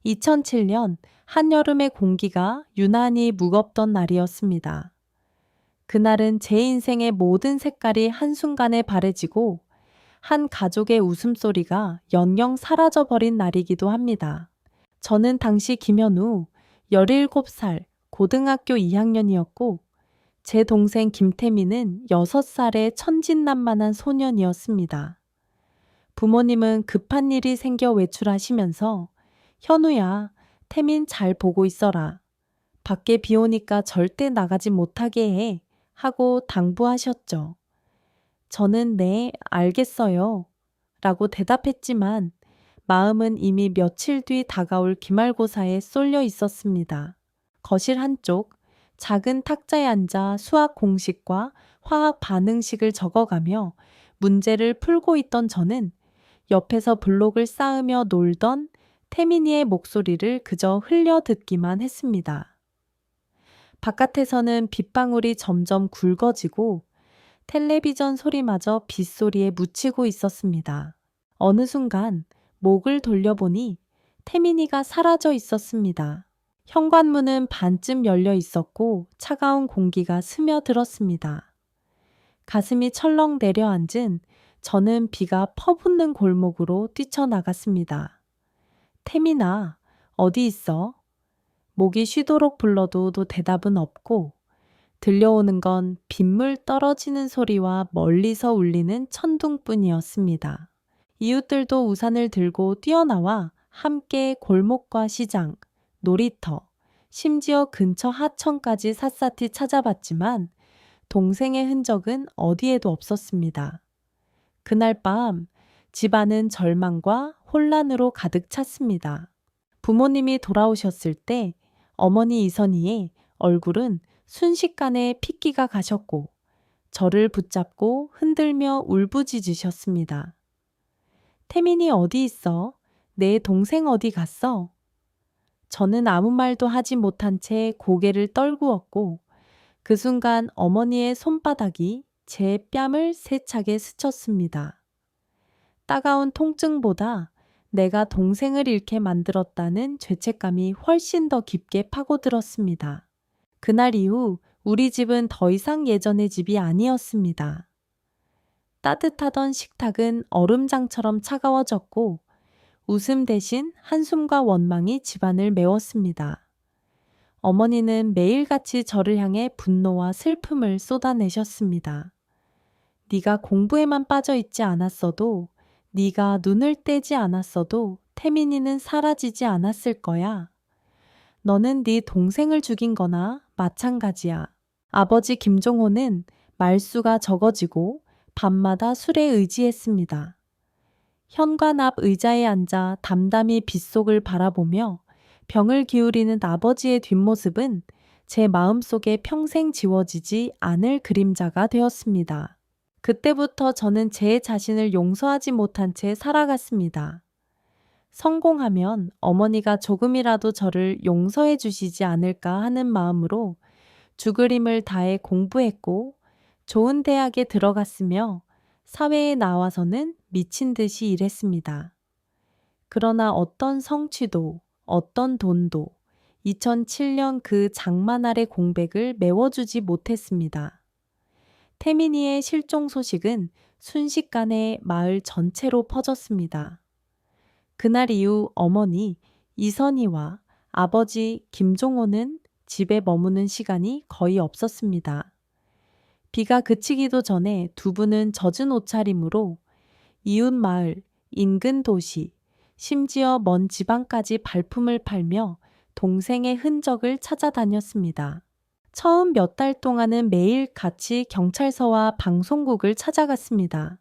2007년 한여름의 공기가 유난히 무겁던 날이었습니다. 그날은 제 인생의 모든 색깔이 한순간에 바래지고 한 가족의 웃음소리가 영영 사라져버린 날이기도 합니다. 저는 당시 김현우 17살 고등학교 2학년이었고 제 동생 김태민은 6살의 천진난만한 소년이었습니다. 부모님은 급한 일이 생겨 외출하시면서 현우야, 태민 잘 보고 있어라. 밖에 비 오니까 절대 나가지 못하게 해. 하고 당부하셨죠. 저는 네, 알겠어요. 라고 대답했지만 마음은 이미 며칠 뒤 다가올 기말고사에 쏠려 있었습니다. 거실 한쪽 작은 탁자에 앉아 수학 공식과 화학 반응식을 적어가며 문제를 풀고 있던 저는 옆에서 블록을 쌓으며 놀던 태민이의 목소리를 그저 흘려 듣기만 했습니다. 바깥에서는 빗방울이 점점 굵어지고 텔레비전 소리마저 빗소리에 묻히고 있었습니다. 어느 순간 목을 돌려보니 태민이가 사라져 있었습니다. 현관문은 반쯤 열려 있었고 차가운 공기가 스며들었습니다. 가슴이 철렁 내려앉은 저는 비가 퍼붓는 골목으로 뛰쳐나갔습니다. 태민아, 어디 있어? 목이 쉬도록 불러도 대답은 없고 들려오는 건 빗물 떨어지는 소리와 멀리서 울리는 천둥뿐이었습니다. 이웃들도 우산을 들고 뛰어나와 함께 골목과 시장, 놀이터, 심지어 근처 하천까지 샅샅이 찾아봤지만 동생의 흔적은 어디에도 없었습니다. 그날 밤 집안은 절망과 혼란으로 가득 찼습니다. 부모님이 돌아오셨을 때 어머니 이선희의 얼굴은 순식간에 핏기가 가셨고 저를 붙잡고 흔들며 울부짖으셨습니다. 태민이 어디 있어? 내 동생 어디 갔어? 저는 아무 말도 하지 못한 채 고개를 떨구었고 그 순간 어머니의 손바닥이 제 뺨을 세차게 스쳤습니다. 따가운 통증보다 내가 동생을 잃게 만들었다는 죄책감이 훨씬 더 깊게 파고들었습니다. 그날 이후 우리 집은 더 이상 예전의 집이 아니었습니다. 따뜻하던 식탁은 얼음장처럼 차가워졌고 웃음 대신 한숨과 원망이 집안을 메웠습니다. 어머니는 매일같이 저를 향해 분노와 슬픔을 쏟아내셨습니다. 네가 공부에만 빠져 있지 않았어도, 네가 눈을 떼지 않았어도 태민이는 사라지지 않았을 거야. 너는 네 동생을 죽인 거나 마찬가지야. 아버지 김종호는 말수가 적어지고 밤마다 술에 의지했습니다. 현관 앞 의자에 앉아 담담히 빗속을 바라보며 병을 기울이는 아버지의 뒷모습은 제 마음속에 평생 지워지지 않을 그림자가 되었습니다. 그때부터 저는 제 자신을 용서하지 못한 채 살아갔습니다. 성공하면 어머니가 조금이라도 저를 용서해 주시지 않을까 하는 마음으로 죽을 힘을 다해 공부했고 좋은 대학에 들어갔으며 사회에 나와서는 미친 듯이 일했습니다. 그러나 어떤 성취도, 어떤 돈도 2007년 그 장마날의 공백을 메워주지 못했습니다. 태민이의 실종 소식은 순식간에 마을 전체로 퍼졌습니다. 그날 이후 어머니 이선희와 아버지 김종호는 집에 머무는 시간이 거의 없었습니다. 비가 그치기도 전에 두 분은 젖은 옷차림으로 이웃 마을, 인근 도시, 심지어 먼 지방까지 발품을 팔며 동생의 흔적을 찾아다녔습니다. 처음 몇 달 동안은 매일 같이 경찰서와 방송국을 찾아갔습니다.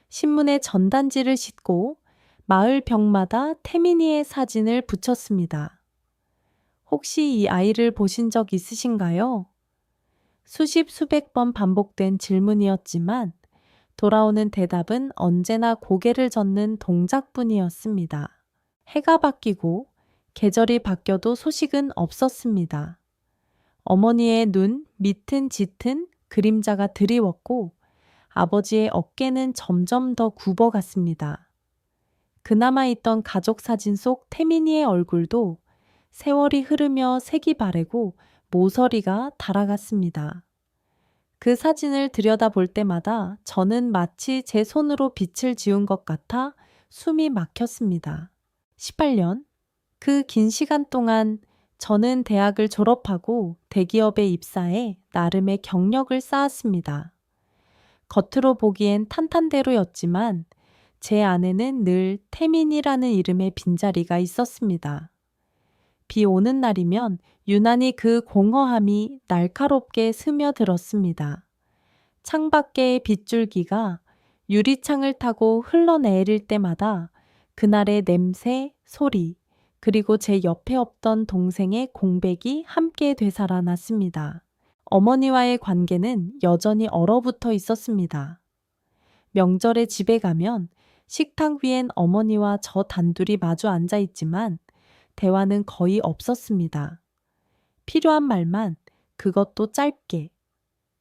신문에 전단지를 싣고 마을 벽마다 태민이의 사진을 붙였습니다. 혹시 이 아이를 보신 적 있으신가요? 수십 수백 번 반복된 질문이었지만 돌아오는 대답은 언제나 고개를 젓는 동작뿐이었습니다. 해가 바뀌고 계절이 바뀌어도 소식은 없었습니다. 어머니의 눈 밑은 짙은 그림자가 드리웠고 아버지의 어깨는 점점 더 굽어갔습니다. 그나마 있던 가족 사진 속 태민이의 얼굴도 세월이 흐르며 색이 바래고 모서리가 달아갔습니다. 그 사진을 들여다볼 때마다 저는 마치 제 손으로 빛을 지운 것 같아 숨이 막혔습니다. 18년? 그 긴 시간 동안 저는 대학을 졸업하고 대기업에 입사해 나름의 경력을 쌓았습니다. 겉으로 보기엔 탄탄대로였지만 제 안에는 늘 태민이라는 이름의 빈자리가 있었습니다. 비 오는 날이면 유난히 그 공허함이 날카롭게 스며들었습니다. 창밖의 빗줄기가 유리창을 타고 흘러내릴 때마다 그날의 냄새, 소리, 그리고 제 옆에 없던 동생의 공백이 함께 되살아났습니다. 어머니와의 관계는 여전히 얼어붙어 있었습니다. 명절에 집에 가면 식탁 위엔 어머니와 저 단둘이 마주 앉아 있지만 대화는 거의 없었습니다. 필요한 말만, 그것도 짧게.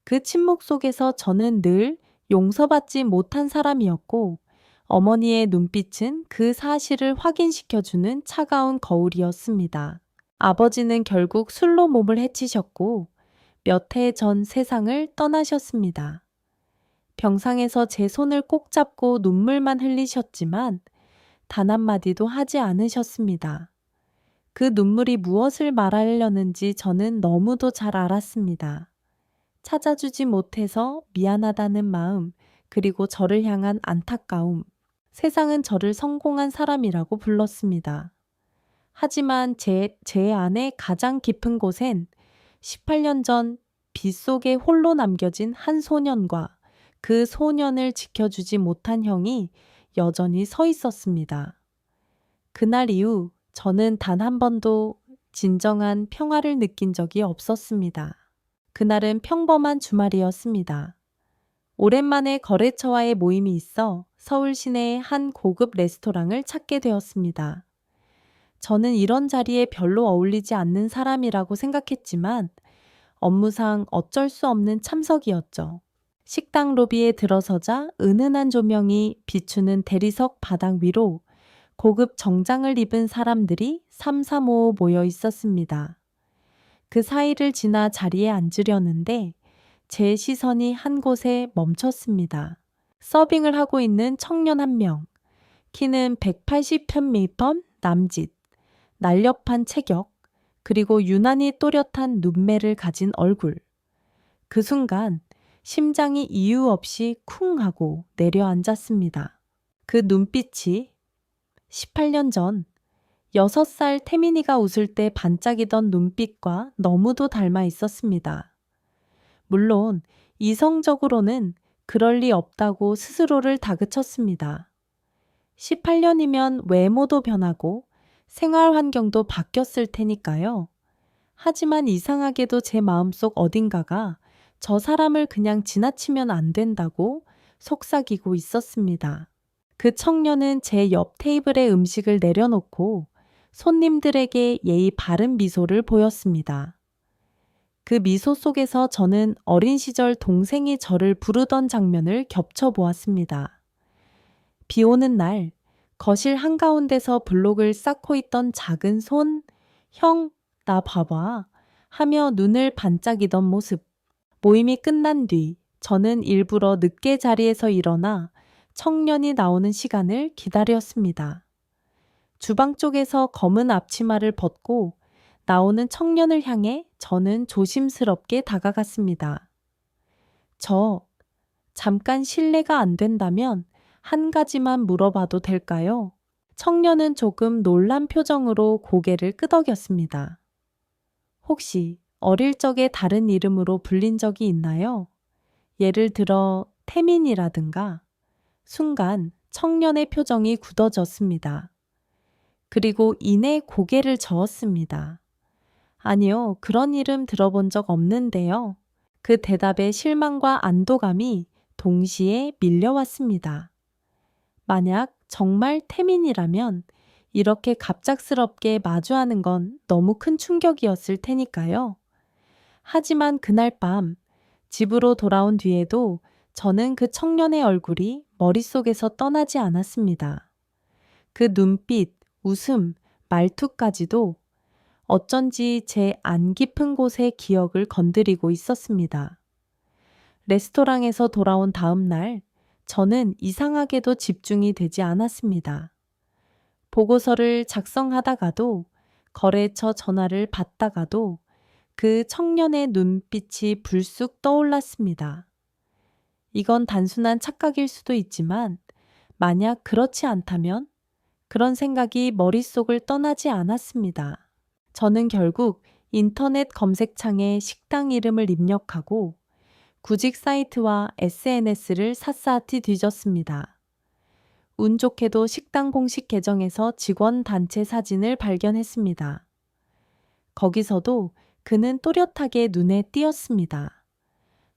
그 침묵 속에서 저는 늘 용서받지 못한 사람이었고 어머니의 눈빛은 그 사실을 확인시켜주는 차가운 거울이었습니다. 아버지는 결국 술로 몸을 해치셨고 몇 해 전 세상을 떠나셨습니다. 병상에서 제 손을 꼭 잡고 눈물만 흘리셨지만 단 한마디도 하지 않으셨습니다. 그 눈물이 무엇을 말하려는지 저는 너무도 잘 알았습니다. 찾아주지 못해서 미안하다는 마음, 그리고 저를 향한 안타까움. 세상은 저를 성공한 사람이라고 불렀습니다. 하지만 제 안의 가장 깊은 곳엔 18년 전 빗속에 홀로 남겨진 한 소년과 그 소년을 지켜주지 못한 형이 여전히 서 있었습니다. 그날 이후 저는 단 한 번도 진정한 평화를 느낀 적이 없었습니다. 그날은 평범한 주말이었습니다. 오랜만에 거래처와의 모임이 있어 서울 시내의 한 고급 레스토랑을 찾게 되었습니다. 저는 이런 자리에 별로 어울리지 않는 사람이라고 생각했지만 업무상 어쩔 수 없는 참석이었죠. 식당 로비에 들어서자 은은한 조명이 비추는 대리석 바닥 위로 고급 정장을 입은 사람들이 삼삼오오 모여 있었습니다. 그 사이를 지나 자리에 앉으려는데 제 시선이 한 곳에 멈췄습니다. 서빙을 하고 있는 청년 한 명, 키는 180cm 남짓, 날렵한 체격, 그리고 유난히 또렷한 눈매를 가진 얼굴. 그 순간 심장이 이유 없이 쿵 하고 내려앉았습니다. 그 눈빛이 18년 전 6살 태민이가 웃을 때 반짝이던 눈빛과 너무도 닮아 있었습니다. 물론 이성적으로는 그럴 리 없다고 스스로를 다그쳤습니다. 18년이면 외모도 변하고 생활 환경도 바뀌었을 테니까요. 하지만 이상하게도 제 마음속 어딘가가 저 사람을 그냥 지나치면 안 된다고 속삭이고 있었습니다. 그 청년은 제 옆 테이블에 음식을 내려놓고 손님들에게 예의 바른 미소를 보였습니다. 그 미소 속에서 저는 어린 시절 동생이 저를 부르던 장면을 겹쳐보았습니다. 비 오는 날 거실 한가운데서 블록을 쌓고 있던 작은 손, 형, 나 봐봐 하며 눈을 반짝이던 모습. 모임이 끝난 뒤 저는 일부러 늦게 자리에서 일어나 청년이 나오는 시간을 기다렸습니다. 주방 쪽에서 검은 앞치마를 벗고 나오는 청년을 향해 저는 조심스럽게 다가갔습니다. 잠깐 실례가 안 된다면 한 가지만 물어봐도 될까요? 청년은 조금 놀란 표정으로 고개를 끄덕였습니다. 혹시 어릴 적에 다른 이름으로 불린 적이 있나요? 예를 들어 태민이라든가. 순간 청년의 표정이 굳어졌습니다. 그리고 이내 고개를 저었습니다. 아니요, 그런 이름 들어본 적 없는데요. 그 대답에 실망과 안도감이 동시에 밀려왔습니다. 만약 정말 태민이라면 이렇게 갑작스럽게 마주하는 건 너무 큰 충격이었을 테니까요. 하지만 그날 밤 집으로 돌아온 뒤에도 저는 그 청년의 얼굴이 머릿속에서 떠나지 않았습니다. 그 눈빛, 웃음, 말투까지도 어쩐지 제 안 깊은 곳의 기억을 건드리고 있었습니다. 레스토랑에서 돌아온 다음 날, 저는 이상하게도 집중이 되지 않았습니다. 보고서를 작성하다가도, 거래처 전화를 받다가도 그 청년의 눈빛이 불쑥 떠올랐습니다. 이건 단순한 착각일 수도 있지만, 만약 그렇지 않다면 그런 생각이 머릿속을 떠나지 않았습니다. 저는 결국 인터넷 검색창에 식당 이름을 입력하고 구직 사이트와 SNS를 샅샅이 뒤졌습니다. 운 좋게도 식당 공식 계정에서 직원 단체 사진을 발견했습니다. 거기서도 그는 또렷하게 눈에 띄었습니다.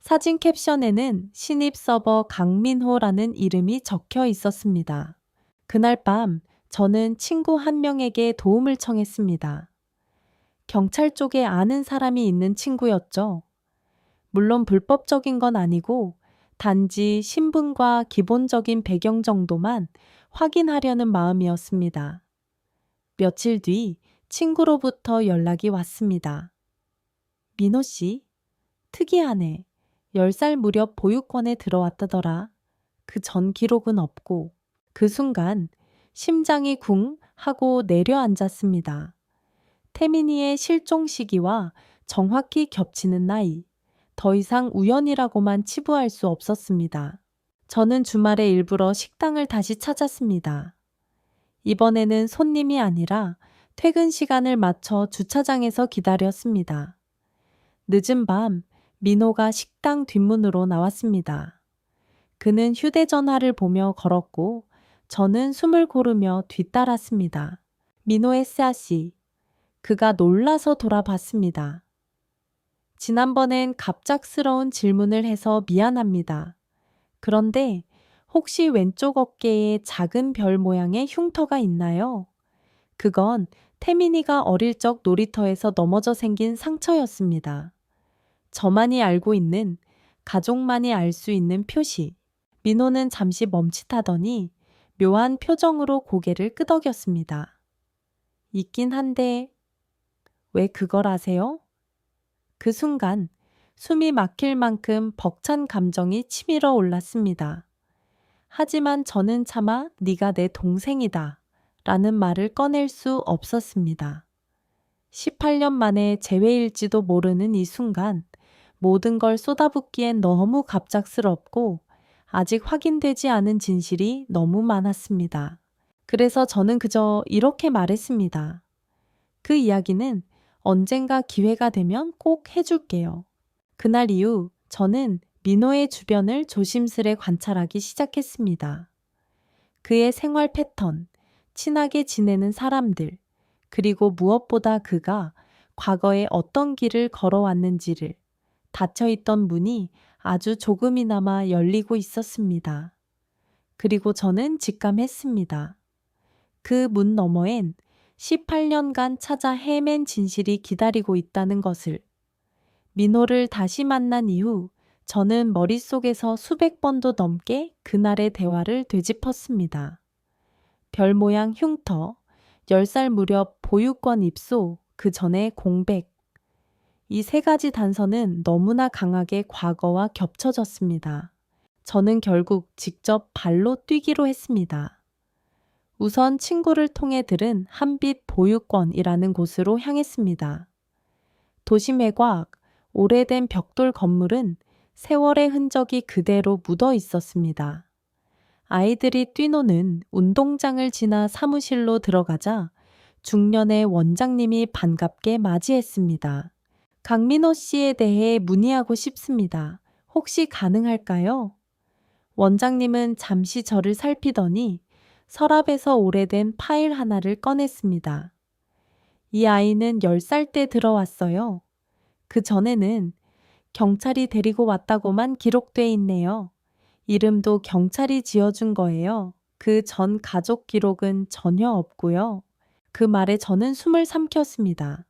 사진 캡션에는 신입 서버 강민호라는 이름이 적혀 있었습니다. 그날 밤 저는 친구 한 명에게 도움을 청했습니다. 경찰 쪽에 아는 사람이 있는 친구였죠. 물론 불법적인 건 아니고 단지 신분과 기본적인 배경 정도만 확인하려는 마음이었습니다. 며칠 뒤 친구로부터 연락이 왔습니다. 민호 씨, 특이하네. 10살 무렵 보육원에 들어왔다더라. 그 전 기록은 없고 그 순간 심장이 쿵 하고 내려앉았습니다. 태민이의 실종 시기와 정확히 겹치는 나이. 더 이상 우연이라고만 치부할 수 없었습니다. 저는 주말에 일부러 식당을 다시 찾았습니다. 이번에는 손님이 아니라 퇴근 시간을 맞춰 주차장에서 기다렸습니다. 늦은 밤 민호가 식당 뒷문으로 나왔습니다. 그는 휴대전화를 보며 걸었고 저는 숨을 고르며 뒤따랐습니다. 민호의 샷이. 그가 놀라서 돌아봤습니다. 지난번엔 갑작스러운 질문을 해서 미안합니다. 그런데 혹시 왼쪽 어깨에 작은 별 모양의 흉터가 있나요? 그건 태민이가 어릴 적 놀이터에서 넘어져 생긴 상처였습니다. 저만이 알고 있는, 가족만이 알 수 있는 표시. 민호는 잠시 멈칫하더니 묘한 표정으로 고개를 끄덕였습니다. 있긴 한데 왜 그걸 아세요? 그 순간 숨이 막힐 만큼 벅찬 감정이 치밀어 올랐습니다. 하지만 저는 차마 네가 내 동생이다 라는 말을 꺼낼 수 없었습니다. 18년 만에 재회일지도 모르는 이 순간 모든 걸 쏟아붓기엔 너무 갑작스럽고 아직 확인되지 않은 진실이 너무 많았습니다. 그래서 저는 그저 이렇게 말했습니다. 그 이야기는 언젠가 기회가 되면 꼭 해줄게요. 그날 이후 저는 민호의 주변을 조심스레 관찰하기 시작했습니다. 그의 생활 패턴, 친하게 지내는 사람들, 그리고 무엇보다 그가 과거에 어떤 길을 걸어왔는지를. 닫혀있던 문이 아주 조금이나마 열리고 있었습니다. 그리고 저는 직감했습니다. 그 문 너머엔 18년간 찾아 헤맨 진실이 기다리고 있다는 것을. 민호를 다시 만난 이후 저는 머릿속에서 수백 번도 넘게 그날의 대화를 되짚었습니다. 별 모양 흉터, 10살 무렵 보육원 입소, 그 전에 공백. 이 세 가지 단서는 너무나 강하게 과거와 겹쳐졌습니다. 저는 결국 직접 발로 뛰기로 했습니다. 우선 친구를 통해 들은 한빛 보육원이라는 곳으로 향했습니다. 도심 외곽, 오래된 벽돌 건물은 세월의 흔적이 그대로 묻어 있었습니다. 아이들이 뛰노는 운동장을 지나 사무실로 들어가자 중년의 원장님이 반갑게 맞이했습니다. 강민호 씨에 대해 문의하고 싶습니다. 혹시 가능할까요? 원장님은 잠시 저를 살피더니 서랍에서 오래된 파일 하나를 꺼냈습니다. 이 아이는 10살 때 들어왔어요. 그 전에는 경찰이 데리고 왔다고만 기록돼 있네요. 이름도 경찰이 지어준 거예요. 그 전 가족 기록은 전혀 없고요. 그 말에 저는 숨을 삼켰습니다.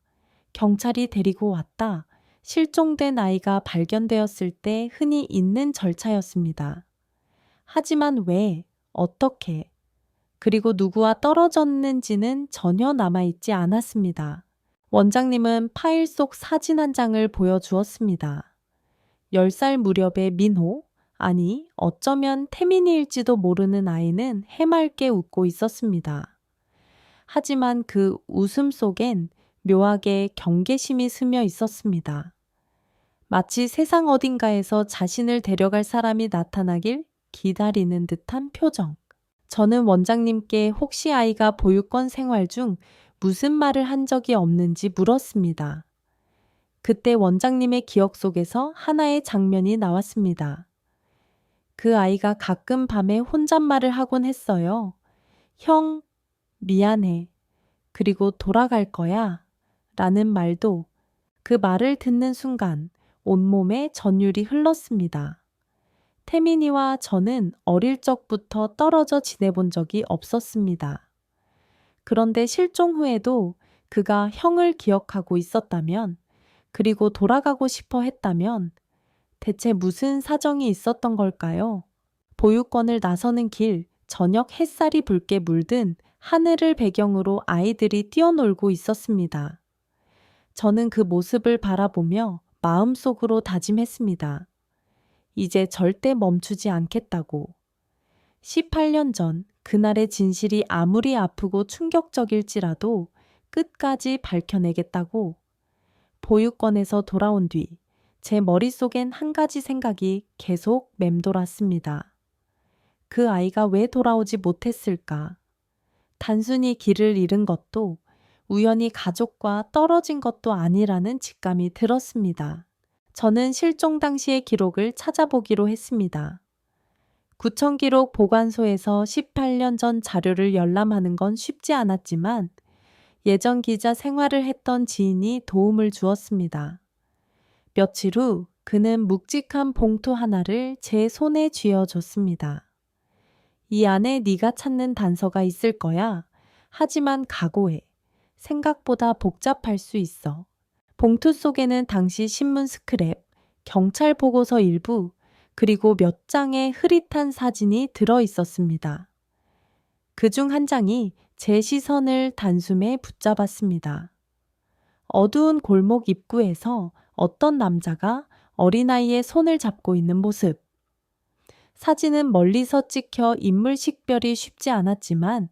경찰이 데리고 왔다. 실종된 아이가 발견되었을 때 흔히 있는 절차였습니다. 하지만 왜, 어떻게? 그리고 누구와 떨어졌는지는 전혀 남아있지 않았습니다. 원장님은 파일 속 사진 한 장을 보여주었습니다. 10살 무렵의 민호, 아니 어쩌면 태민이일지도 모르는 아이는 해맑게 웃고 있었습니다. 하지만 그 웃음 속엔 묘하게 경계심이 스며 있었습니다. 마치 세상 어딘가에서 자신을 데려갈 사람이 나타나길 기다리는 듯한 표정. 저는 원장님께 혹시 아이가 보육원 생활 중 무슨 말을 한 적이 없는지 물었습니다. 그때 원장님의 기억 속에서 하나의 장면이 나왔습니다. 그 아이가 가끔 밤에 혼잣말을 하곤 했어요. 형, 미안해. 그리고 돌아갈 거야. 라는 말도 그 말을 듣는 순간 온몸에 전율이 흘렀습니다. 태민이와 저는 어릴 적부터 떨어져 지내본 적이 없었습니다. 그런데 실종 후에도 그가 형을 기억하고 있었다면, 그리고 돌아가고 싶어 했다면 대체 무슨 사정이 있었던 걸까요? 보육원을 나서는 길, 저녁 햇살이 붉게 물든 하늘을 배경으로 아이들이 뛰어놀고 있었습니다. 저는 그 모습을 바라보며 마음속으로 다짐했습니다. 이제 절대 멈추지 않겠다고. 18년 전 그날의 진실이 아무리 아프고 충격적일지라도 끝까지 밝혀내겠다고. 보육원에서 돌아온 뒤 제 머릿속엔 한 가지 생각이 계속 맴돌았습니다. 그 아이가 왜 돌아오지 못했을까? 단순히 길을 잃은 것도 우연히 가족과 떨어진 것도 아니라는 직감이 들었습니다. 저는 실종 당시의 기록을 찾아보기로 했습니다. 구청 기록 보관소에서 18년 전 자료를 열람하는 건 쉽지 않았지만 예전 기자 생활을 했던 지인이 도움을 주었습니다. 며칠 후 그는 묵직한 봉투 하나를 제 손에 쥐어줬습니다. 이 안에 네가 찾는 단서가 있을 거야. 하지만 각오해. 생각보다 복잡할 수 있어. 봉투 속에는 당시 신문 스크랩, 경찰 보고서 일부, 그리고 몇 장의 흐릿한 사진이 들어 있었습니다. 그중 한 장이 제 시선을 단숨에 붙잡았습니다. 어두운 골목 입구에서 어떤 남자가 어린아이의 손을 잡고 있는 모습. 사진은 멀리서 찍혀 인물 식별이 쉽지 않았지만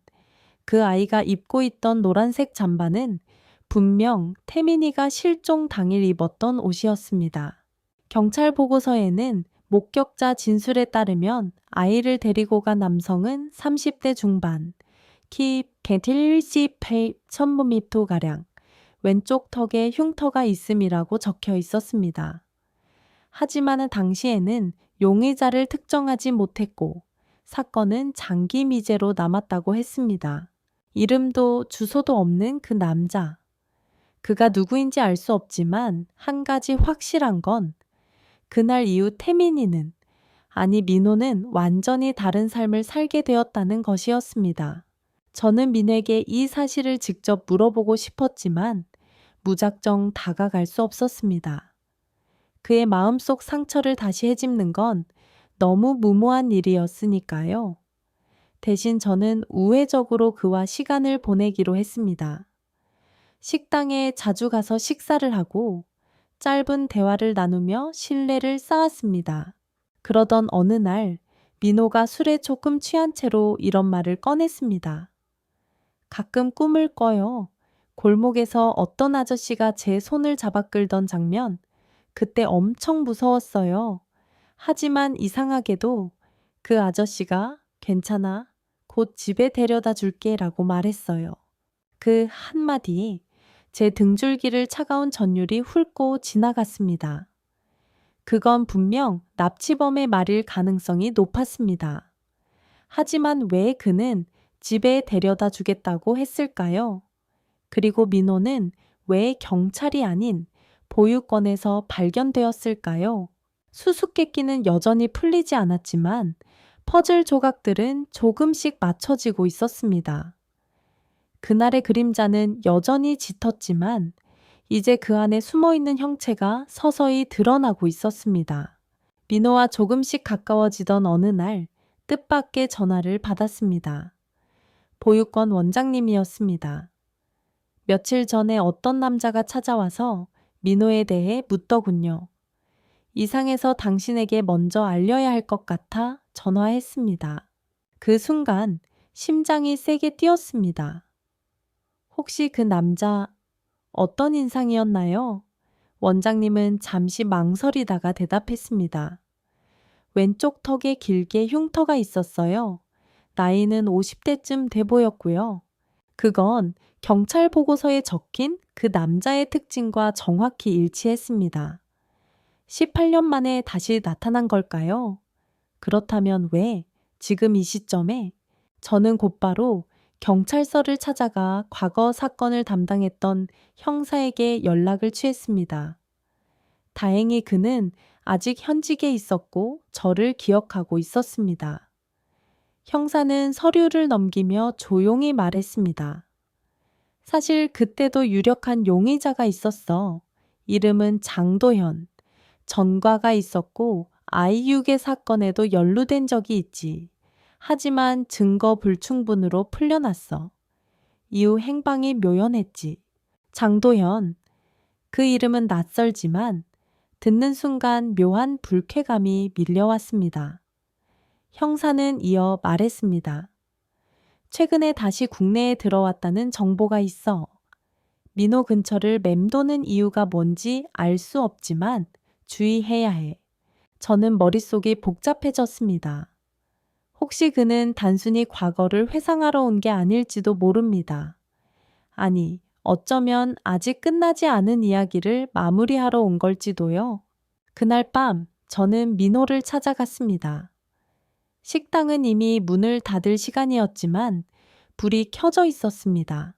그 아이가 입고 있던 노란색 잠바는 분명 태민이가 실종 당일 입었던 옷이었습니다. 경찰 보고서에는 목격자 진술에 따르면 아이를 데리고 간 남성은 30대 중반, 키 170페이 1000m가량, 왼쪽 턱에 흉터가 있음이라고 적혀 있었습니다. 하지만 당시에는 용의자를 특정하지 못했고 사건은 장기 미제로 남았다고 했습니다. 이름도 주소도 없는 그 남자. 그가 누구인지 알 수 없지만 한 가지 확실한 건 그날 이후 태민이는, 아니 민호는 완전히 다른 삶을 살게 되었다는 것이었습니다. 저는 민호에게 이 사실을 직접 물어보고 싶었지만 무작정 다가갈 수 없었습니다. 그의 마음속 상처를 다시 헤집는 건 너무 무모한 일이었으니까요. 대신 저는 우회적으로 그와 시간을 보내기로 했습니다. 식당에 자주 가서 식사를 하고 짧은 대화를 나누며 신뢰를 쌓았습니다. 그러던 어느 날 민호가 술에 조금 취한 채로 이런 말을 꺼냈습니다. 가끔 꿈을 꿔요. 골목에서 어떤 아저씨가 제 손을 잡아 끌던 장면, 그때 엄청 무서웠어요. 하지만 이상하게도 그 아저씨가 괜찮아, 곧 집에 데려다 줄게 라고 말했어요. 그 한마디에 제 등줄기를 차가운 전율이 훑고 지나갔습니다. 그건 분명 납치범의 말일 가능성이 높았습니다. 하지만 왜 그는 집에 데려다 주겠다고 했을까요? 그리고 민호는 왜 경찰이 아닌 보육원에서 발견되었을까요? 수수께끼는 여전히 풀리지 않았지만 퍼즐 조각들은 조금씩 맞춰지고 있었습니다. 그날의 그림자는 여전히 짙었지만 이제 그 안에 숨어있는 형체가 서서히 드러나고 있었습니다. 민호와 조금씩 가까워지던 어느 날 뜻밖의 전화를 받았습니다. 보육원 원장님이었습니다. 며칠 전에 어떤 남자가 찾아와서 민호에 대해 묻더군요. 이상해서 당신에게 먼저 알려야 할 것 같아 전화했습니다. 그 순간 심장이 세게 뛰었습니다. 혹시 그 남자 어떤 인상이었나요? 원장님은 잠시 망설이다가 대답했습니다. 왼쪽 턱에 길게 흉터가 있었어요. 나이는 50대쯤 돼 보였고요. 그건 경찰 보고서에 적힌 그 남자의 특징과 정확히 일치했습니다. 18년 만에 다시 나타난 걸까요? 그렇다면 왜 지금 이 시점에? 저는 곧바로 경찰서를 찾아가 과거 사건을 담당했던 형사에게 연락을 취했습니다. 다행히 그는 아직 현직에 있었고 저를 기억하고 있었습니다. 형사는 서류를 넘기며 조용히 말했습니다. 사실 그때도 유력한 용의자가 있었어. 이름은 장도현. 전과가 있었고 아이유괴 사건에도 연루된 적이 있지. 하지만 증거 불충분으로 풀려났어. 이후 행방이 묘연했지. 장도현. 그 이름은 낯설지만 듣는 순간 묘한 불쾌감이 밀려왔습니다. 형사는 이어 말했습니다. 최근에 다시 국내에 들어왔다는 정보가 있어. 민호 근처를 맴도는 이유가 뭔지 알 수 없지만 주의해야 해. 저는 머릿속이 복잡해졌습니다. 혹시 그는 단순히 과거를 회상하러 온 게 아닐지도 모릅니다. 아니, 어쩌면 아직 끝나지 않은 이야기를 마무리하러 온 걸지도요. 그날 밤 저는 민호를 찾아갔습니다. 식당은 이미 문을 닫을 시간이었지만 불이 켜져 있었습니다.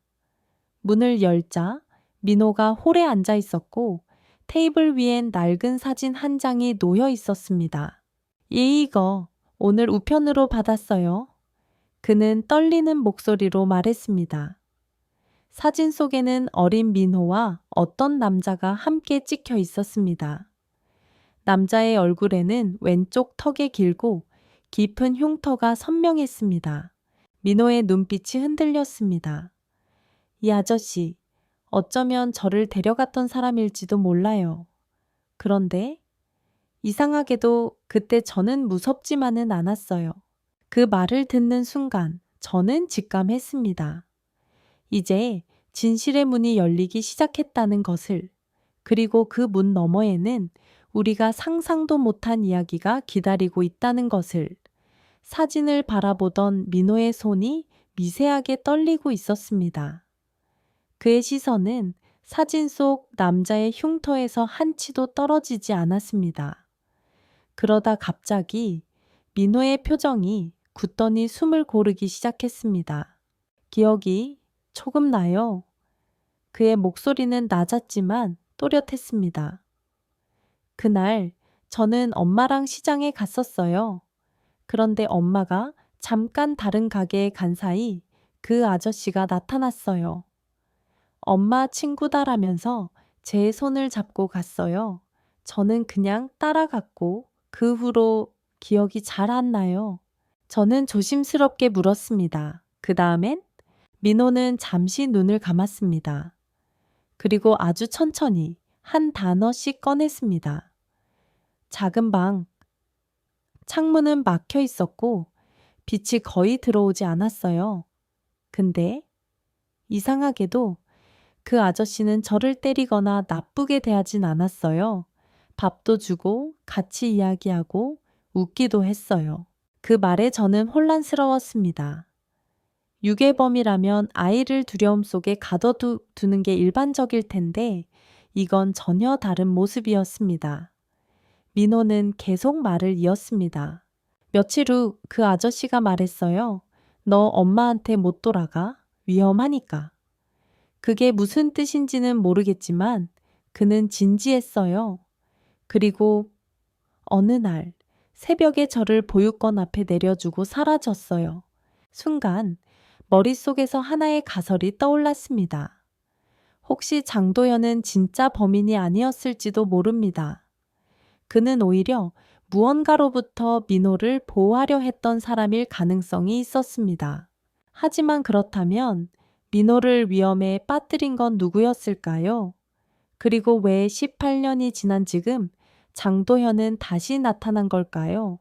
문을 열자 민호가 홀에 앉아 있었고 테이블 위엔 낡은 사진 한 장이 놓여 있었습니다. 이거 오늘 우편으로 받았어요. 그는 떨리는 목소리로 말했습니다. 사진 속에는 어린 민호와 어떤 남자가 함께 찍혀 있었습니다. 남자의 얼굴에는 왼쪽 턱에 길고 깊은 흉터가 선명했습니다. 민호의 눈빛이 흔들렸습니다. 이 아저씨, 어쩌면 저를 데려갔던 사람일지도 몰라요. 그런데 이상하게도 그때 저는 무섭지만은 않았어요. 그 말을 듣는 순간 저는 직감했습니다. 이제 진실의 문이 열리기 시작했다는 것을, 그리고 그 문 너머에는 우리가 상상도 못한 이야기가 기다리고 있다는 것을. 사진을 바라보던 민호의 손이 미세하게 떨리고 있었습니다. 그의 시선은 사진 속 남자의 흉터에서 한치도 떨어지지 않았습니다. 그러다 갑자기 민호의 표정이 굳더니 숨을 고르기 시작했습니다. 기억이 조금 나요. 그의 목소리는 낮았지만 또렷했습니다. 그날 저는 엄마랑 시장에 갔었어요. 그런데 엄마가 잠깐 다른 가게에 간 사이 그 아저씨가 나타났어요. 엄마 친구다라면서 제 손을 잡고 갔어요. 저는 그냥 따라갔고 그 후로 기억이 잘 안 나요. 저는 조심스럽게 물었습니다. 그 다음엔? 민호는 잠시 눈을 감았습니다. 그리고 아주 천천히 한 단어씩 꺼냈습니다. 작은 방. 창문은 막혀 있었고 빛이 거의 들어오지 않았어요. 근데 이상하게도 그 아저씨는 저를 때리거나 나쁘게 대하진 않았어요. 밥도 주고 같이 이야기하고 웃기도 했어요. 그 말에 저는 혼란스러웠습니다. 유괴범이라면 아이를 두려움 속에 가둬두는 게 일반적일 텐데 이건 전혀 다른 모습이었습니다. 민호는 계속 말을 이었습니다. 며칠 후 그 아저씨가 말했어요. 너 엄마한테 못 돌아가? 위험하니까. 그게 무슨 뜻인지는 모르겠지만 그는 진지했어요. 그리고 어느 날 새벽에 저를 보육원 앞에 내려주고 사라졌어요. 순간 머릿속에서 하나의 가설이 떠올랐습니다. 혹시 장도연은 진짜 범인이 아니었을지도 모릅니다. 그는 오히려 무언가로부터 민호를 보호하려 했던 사람일 가능성이 있었습니다. 하지만 그렇다면 민호를 위험에 빠뜨린 건 누구였을까요? 그리고 왜 18년이 지난 지금 장도현은 다시 나타난 걸까요?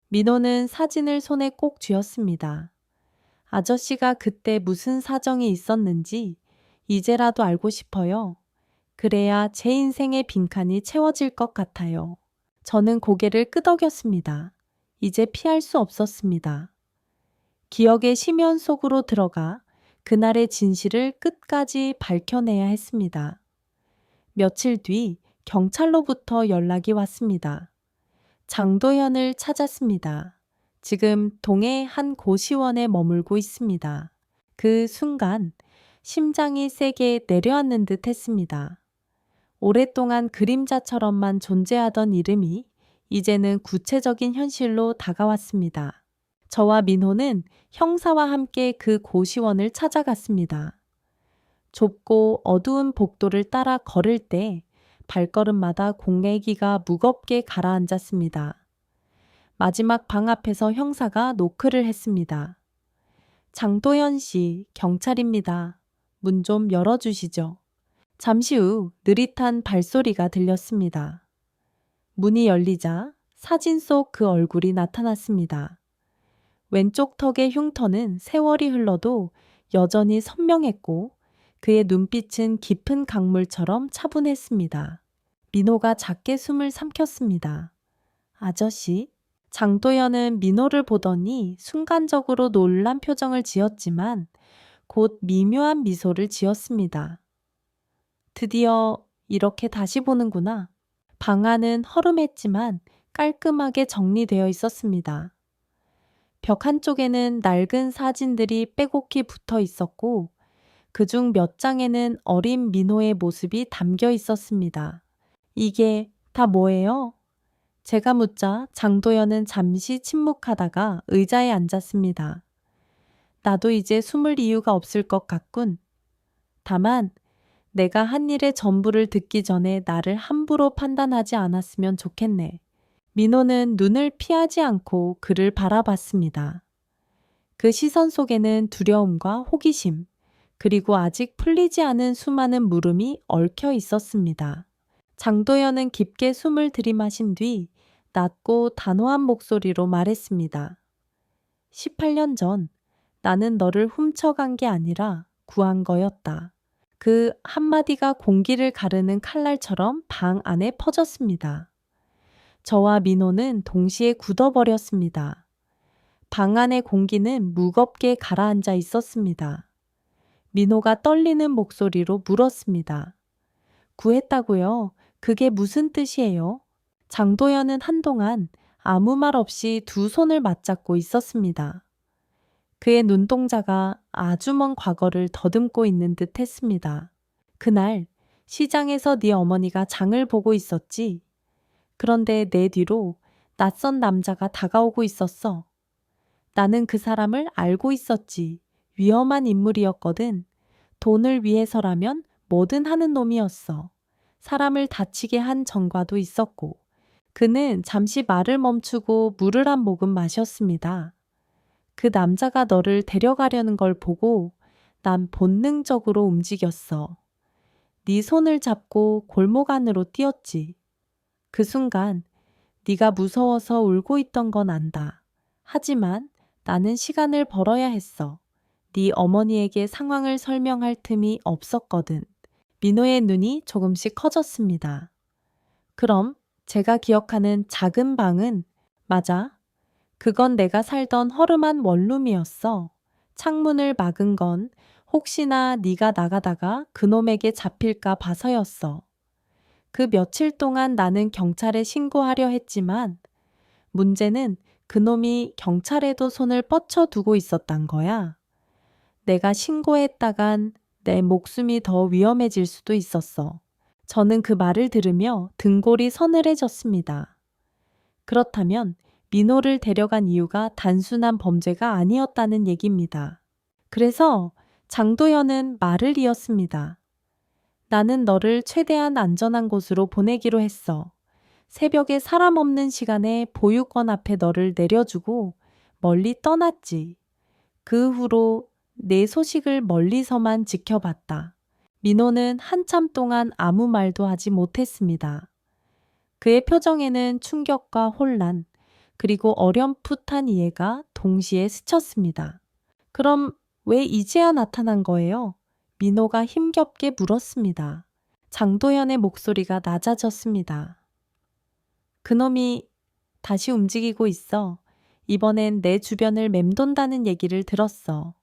민호는 사진을 손에 꼭 쥐었습니다. 아저씨가 그때 무슨 사정이 있었는지 이제라도 알고 싶어요. 그래야 제 인생의 빈칸이 채워질 것 같아요. 저는 고개를 끄덕였습니다. 이제 피할 수 없었습니다. 기억의 심연 속으로 들어가 그날의 진실을 끝까지 밝혀내야 했습니다. 며칠 뒤 경찰로부터 연락이 왔습니다. 장도현을 찾았습니다. 지금 동해 한 고시원에 머물고 있습니다. 그 순간 심장이 세게 내려앉는 듯 했습니다. 오랫동안 그림자처럼만 존재하던 이름이 이제는 구체적인 현실로 다가왔습니다. 저와 민호는 형사와 함께 그 고시원을 찾아갔습니다. 좁고 어두운 복도를 따라 걸을 때 발걸음마다 공기가 무겁게 가라앉았습니다. 마지막 방 앞에서 형사가 노크를 했습니다. 장도현 씨, 경찰입니다. 문 좀 열어주시죠. 잠시 후 느릿한 발소리가 들렸습니다. 문이 열리자 사진 속 그 얼굴이 나타났습니다. 왼쪽 턱의 흉터는 세월이 흘러도 여전히 선명했고 그의 눈빛은 깊은 강물처럼 차분했습니다. 민호가 작게 숨을 삼켰습니다. 아저씨? 장도현은 민호를 보더니 순간적으로 놀란 표정을 지었지만 곧 미묘한 미소를 지었습니다. 드디어 이렇게 다시 보는구나. 방 안은 허름했지만 깔끔하게 정리되어 있었습니다. 벽 한쪽에는 낡은 사진들이 빼곡히 붙어 있었고 그중 몇 장에는 어린 민호의 모습이 담겨 있었습니다. 이게 다 뭐예요? 제가 묻자 장도연은 잠시 침묵하다가 의자에 앉았습니다. 나도 이제 숨을 이유가 없을 것 같군. 다만 내가 한 일의 전부를 듣기 전에 나를 함부로 판단하지 않았으면 좋겠네. 민호는 눈을 피하지 않고 그를 바라봤습니다. 그 시선 속에는 두려움과 호기심, 그리고 아직 풀리지 않은 수많은 물음이 얽혀 있었습니다. 장도연은 깊게 숨을 들이마신 뒤 낮고 단호한 목소리로 말했습니다. 18년 전 나는 너를 훔쳐간 게 아니라 구한 거였다. 그 한마디가 공기를 가르는 칼날처럼 방 안에 퍼졌습니다. 저와 민호는 동시에 굳어버렸습니다. 방 안의 공기는 무겁게 가라앉아 있었습니다. 민호가 떨리는 목소리로 물었습니다. 구했다고요? 그게 무슨 뜻이에요? 장도연은 한동안 아무 말 없이 두 손을 맞잡고 있었습니다. 그의 눈동자가 아주 먼 과거를 더듬고 있는 듯 했습니다. 그날 시장에서 네 어머니가 장을 보고 있었지. 그런데 내 뒤로 낯선 남자가 다가오고 있었어. 나는 그 사람을 알고 있었지. 위험한 인물이었거든. 돈을 위해서라면 뭐든 하는 놈이었어. 사람을 다치게 한 전과도 있었고. 그는 잠시 말을 멈추고 물을 한 모금 마셨습니다. 그 남자가 너를 데려가려는 걸 보고 난 본능적으로 움직였어. 네 손을 잡고 골목 안으로 뛰었지. 그 순간 네가 무서워서 울고 있던 건 안다. 하지만 나는 시간을 벌어야 했어. 네 어머니에게 상황을 설명할 틈이 없었거든. 민호의 눈이 조금씩 커졌습니다. 그럼 제가 기억하는 작은 방은 맞아. 그건 내가 살던 허름한 원룸이었어. 창문을 막은 건 혹시나 네가 나가다가 그놈에게 잡힐까 봐서였어. 그 며칠 동안 나는 경찰에 신고하려 했지만 문제는 그놈이 경찰에도 손을 뻗쳐두고 있었단 거야. 내가 신고했다간 내 목숨이 더 위험해질 수도 있었어. 저는 그 말을 들으며 등골이 서늘해졌습니다. 그렇다면 민호를 데려간 이유가 단순한 범죄가 아니었다는 얘기입니다. 그래서 장도연은 말을 이었습니다. 나는 너를 최대한 안전한 곳으로 보내기로 했어. 새벽에 사람 없는 시간에 보육원 앞에 너를 내려주고 멀리 떠났지. 그 후로 내 소식을 멀리서만 지켜봤다. 민호는 한참 동안 아무 말도 하지 못했습니다. 그의 표정에는 충격과 혼란, 그리고 어렴풋한 이해가 동시에 스쳤습니다. 그럼 왜 이제야 나타난 거예요? 민호가 힘겹게 물었습니다. 장도연의 목소리가 낮아졌습니다. 그놈이 다시 움직이고 있어. 이번엔 내 주변을 맴돈다는 얘기를 들었어.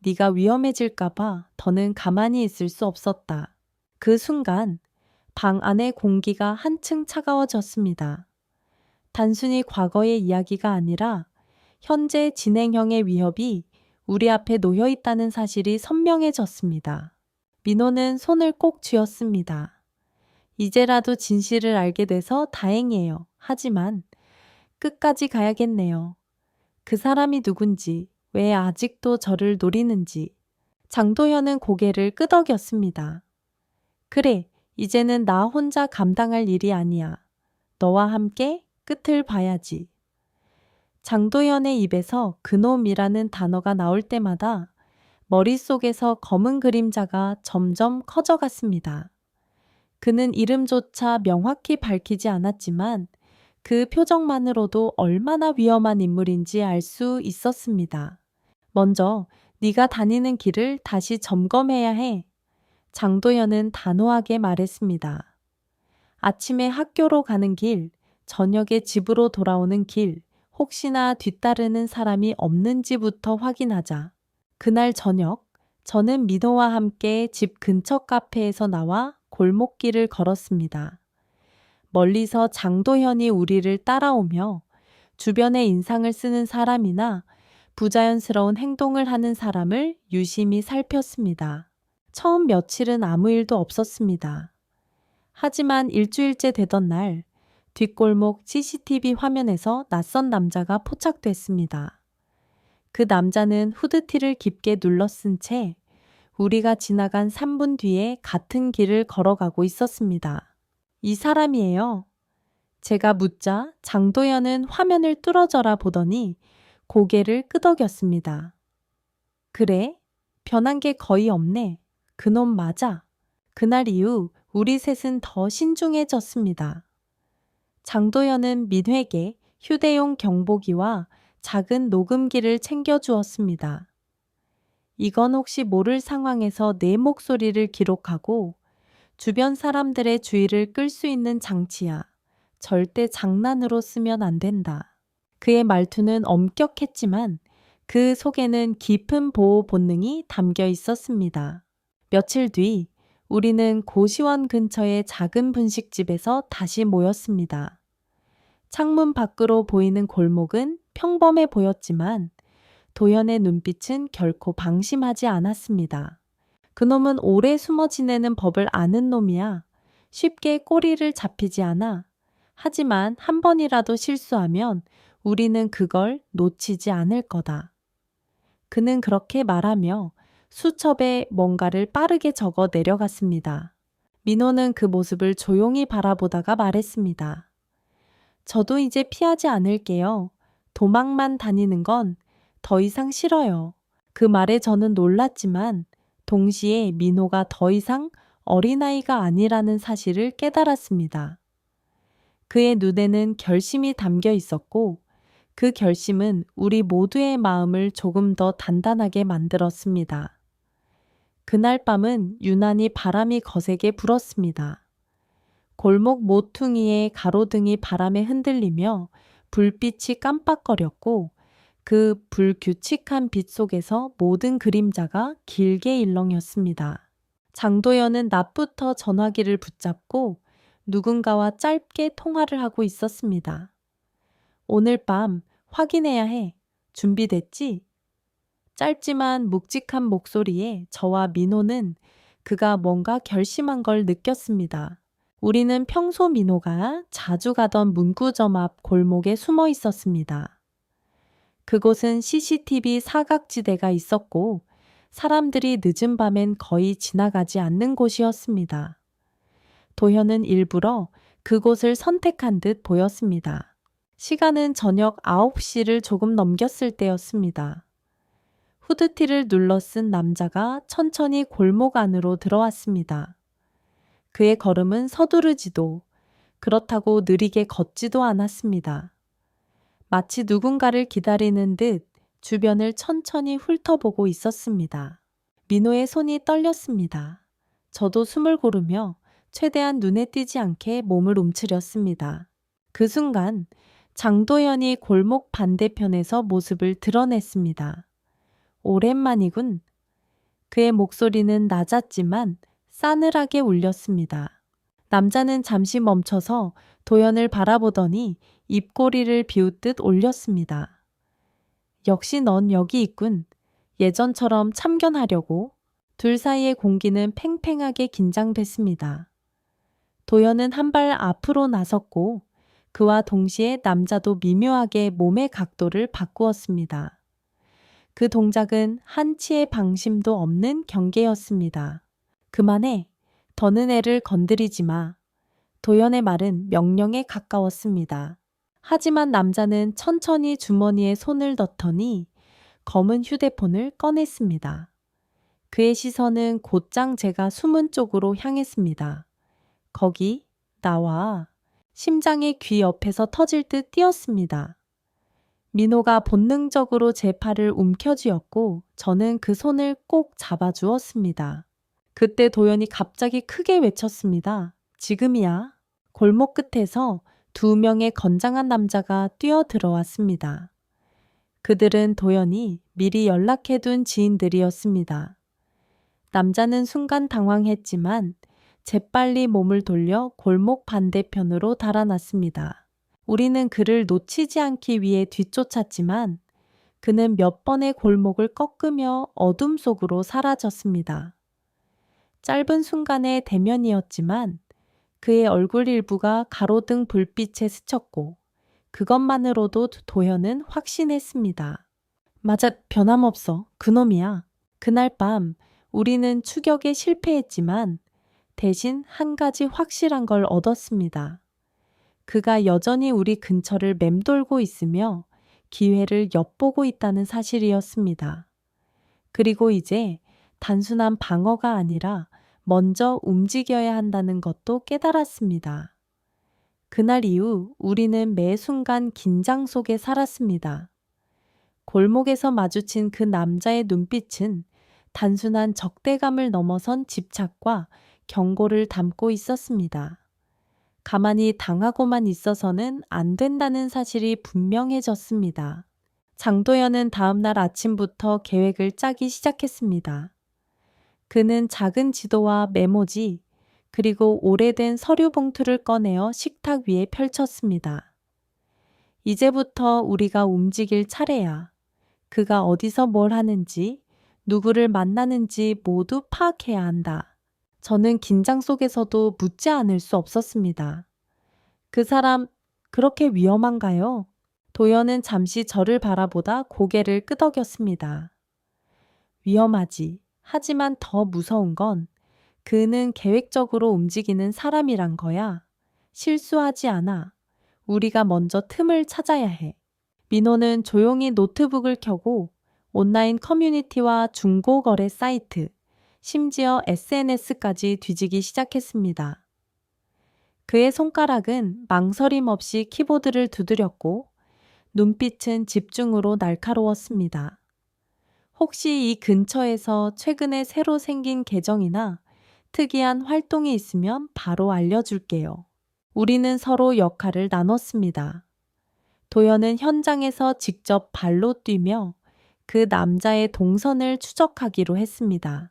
네가 위험해질까봐 더는 가만히 있을 수 없었다. 그 순간 방 안의 공기가 한층 차가워졌습니다. 단순히 과거의 이야기가 아니라 현재 진행형의 위협이 우리 앞에 놓여 있다는 사실이 선명해졌습니다. 민호는 손을 꼭 쥐었습니다. 이제라도 진실을 알게 돼서 다행이에요. 하지만 끝까지 가야겠네요. 그 사람이 누군지, 왜 아직도 저를 노리는지. 장도현은 고개를 끄덕였습니다. 그래, 이제는 나 혼자 감당할 일이 아니야. 너와 함께 끝을 봐야지. 장도연의 입에서 그놈이라는 단어가 나올 때마다 머릿속에서 검은 그림자가 점점 커져갔습니다. 그는 이름조차 명확히 밝히지 않았지만 그 표정만으로도 얼마나 위험한 인물인지 알 수 있었습니다. 먼저 네가 다니는 길을 다시 점검해야 해. 장도연은 단호하게 말했습니다. 아침에 학교로 가는 길, 저녁에 집으로 돌아오는 길, 혹시나 뒤따르는 사람이 없는지부터 확인하자. 그날 저녁, 저는 민호와 함께 집 근처 카페에서 나와 골목길을 걸었습니다. 멀리서 장도현이 우리를 따라오며 주변의 인상을 쓰는 사람이나 부자연스러운 행동을 하는 사람을 유심히 살폈습니다. 처음 며칠은 아무 일도 없었습니다. 하지만 일주일째 되던 날, 뒷골목 CCTV 화면에서 낯선 남자가 포착됐습니다. 그 남자는 후드티를 깊게 눌러쓴 채 우리가 지나간 3분 뒤에 같은 길을 걸어가고 있었습니다. 이 사람이에요. 제가 묻자 장도연은 화면을 뚫어져라 보더니 고개를 끄덕였습니다. 그래? 변한 게 거의 없네. 그놈 맞아. 그날 이후 우리 셋은 더 신중해졌습니다. 장도연은 민회에게 휴대용 경보기와 작은 녹음기를 챙겨주었습니다. 이건 혹시 모를 상황에서 내 목소리를 기록하고 주변 사람들의 주의를 끌 수 있는 장치야. 절대 장난으로 쓰면 안 된다. 그의 말투는 엄격했지만 그 속에는 깊은 보호 본능이 담겨 있었습니다. 며칠 뒤 우리는 고시원 근처의 작은 분식집에서 다시 모였습니다. 창문 밖으로 보이는 골목은 평범해 보였지만 도연의 눈빛은 결코 방심하지 않았습니다. 그놈은 오래 숨어 지내는 법을 아는 놈이야. 쉽게 꼬리를 잡히지 않아. 하지만 한 번이라도 실수하면 우리는 그걸 놓치지 않을 거다. 그는 그렇게 말하며 수첩에 뭔가를 빠르게 적어 내려갔습니다. 민호는 그 모습을 조용히 바라보다가 말했습니다. 저도 이제 피하지 않을게요. 도망만 다니는 건 더 이상 싫어요. 그 말에 저는 놀랐지만 동시에 민호가 더 이상 어린아이가 아니라는 사실을 깨달았습니다. 그의 눈에는 결심이 담겨 있었고 그 결심은 우리 모두의 마음을 조금 더 단단하게 만들었습니다. 그날 밤은 유난히 바람이 거세게 불었습니다. 골목 모퉁이의 가로등이 바람에 흔들리며 불빛이 깜빡거렸고 그 불규칙한 빛 속에서 모든 그림자가 길게 일렁였습니다. 장도연은 낮부터 전화기를 붙잡고 누군가와 짧게 통화를 하고 있었습니다. 오늘 밤 확인해야 해. 준비됐지? 짧지만 묵직한 목소리에 저와 민호는 그가 뭔가 결심한 걸 느꼈습니다. 우리는 평소 민호가 자주 가던 문구점 앞 골목에 숨어 있었습니다. 그곳은 CCTV 사각지대가 있었고 사람들이 늦은 밤엔 거의 지나가지 않는 곳이었습니다. 도현은 일부러 그곳을 선택한 듯 보였습니다. 시간은 저녁 9시를 조금 넘겼을 때였습니다. 후드티를 눌러 쓴 남자가 천천히 골목 안으로 들어왔습니다. 그의 걸음은 서두르지도 그렇다고 느리게 걷지도 않았습니다. 마치 누군가를 기다리는 듯 주변을 천천히 훑어보고 있었습니다. 민호의 손이 떨렸습니다. 저도 숨을 고르며 최대한 눈에 띄지 않게 몸을 움츠렸습니다. 그 순간 장도연이 골목 반대편에서 모습을 드러냈습니다. 오랜만이군. 그의 목소리는 낮았지만 싸늘하게 울렸습니다. 남자는 잠시 멈춰서 도연을 바라보더니 입꼬리를 비웃듯 올렸습니다. 역시 넌 여기 있군. 예전처럼 참견하려고. 둘 사이의 공기는 팽팽하게 긴장됐습니다. 도연은 한 발 앞으로 나섰고 그와 동시에 남자도 미묘하게 몸의 각도를 바꾸었습니다. 그 동작은 한치의 방심도 없는 경계였습니다. 그만해. 더는 애를 건드리지 마. 도연의 말은 명령에 가까웠습니다. 하지만 남자는 천천히 주머니에 손을 넣더니 검은 휴대폰을 꺼냈습니다. 그의 시선은 곧장 제가 숨은 쪽으로 향했습니다. 거기 나와. 심장이 귀 옆에서 터질 듯 뛰었습니다. 민호가 본능적으로 제 팔을 움켜쥐었고 저는 그 손을 꼭 잡아주었습니다. 그때 도연이 갑자기 크게 외쳤습니다. 지금이야. 골목 끝에서 2명의 건장한 남자가 뛰어들어왔습니다. 그들은 도연이 미리 연락해둔 지인들이었습니다. 남자는 순간 당황했지만 재빨리 몸을 돌려 골목 반대편으로 달아났습니다. 우리는 그를 놓치지 않기 위해 뒤쫓았지만 그는 몇 번의 골목을 꺾으며 어둠 속으로 사라졌습니다. 짧은 순간의 대면이었지만 그의 얼굴 일부가 가로등 불빛에 스쳤고 그것만으로도 도현은 확신했습니다. 맞아, 변함없어. 그놈이야. 그날 밤 우리는 추격에 실패했지만 대신 한 가지 확실한 걸 얻었습니다. 그가 여전히 우리 근처를 맴돌고 있으며 기회를 엿보고 있다는 사실이었습니다. 그리고 이제 단순한 방어가 아니라 먼저 움직여야 한다는 것도 깨달았습니다. 그날 이후 우리는 매 순간 긴장 속에 살았습니다. 골목에서 마주친 그 남자의 눈빛은 단순한 적대감을 넘어선 집착과 경고를 담고 있었습니다. 가만히 당하고만 있어서는 안 된다는 사실이 분명해졌습니다. 장도연은 다음날 아침부터 계획을 짜기 시작했습니다. 그는 작은 지도와 메모지, 그리고 오래된 서류 봉투를 꺼내어 식탁 위에 펼쳤습니다. 이제부터 우리가 움직일 차례야. 그가 어디서 뭘 하는지, 누구를 만나는지 모두 파악해야 한다. 저는 긴장 속에서도 묻지 않을 수 없었습니다. 그 사람 그렇게 위험한가요? 도연은 잠시 저를 바라보다 고개를 끄덕였습니다. 위험하지. 하지만 더 무서운 건 그는 계획적으로 움직이는 사람이란 거야. 실수하지 않아. 우리가 먼저 틈을 찾아야 해. 민호는 조용히 노트북을 켜고 온라인 커뮤니티와 중고거래 사이트, 심지어 SNS까지 뒤지기 시작했습니다. 그의 손가락은 망설임 없이 키보드를 두드렸고 눈빛은 집중으로 날카로웠습니다. 혹시 이 근처에서 최근에 새로 생긴 계정이나 특이한 활동이 있으면 바로 알려줄게요. 우리는 서로 역할을 나눴습니다. 도연은 현장에서 직접 발로 뛰며 그 남자의 동선을 추적하기로 했습니다.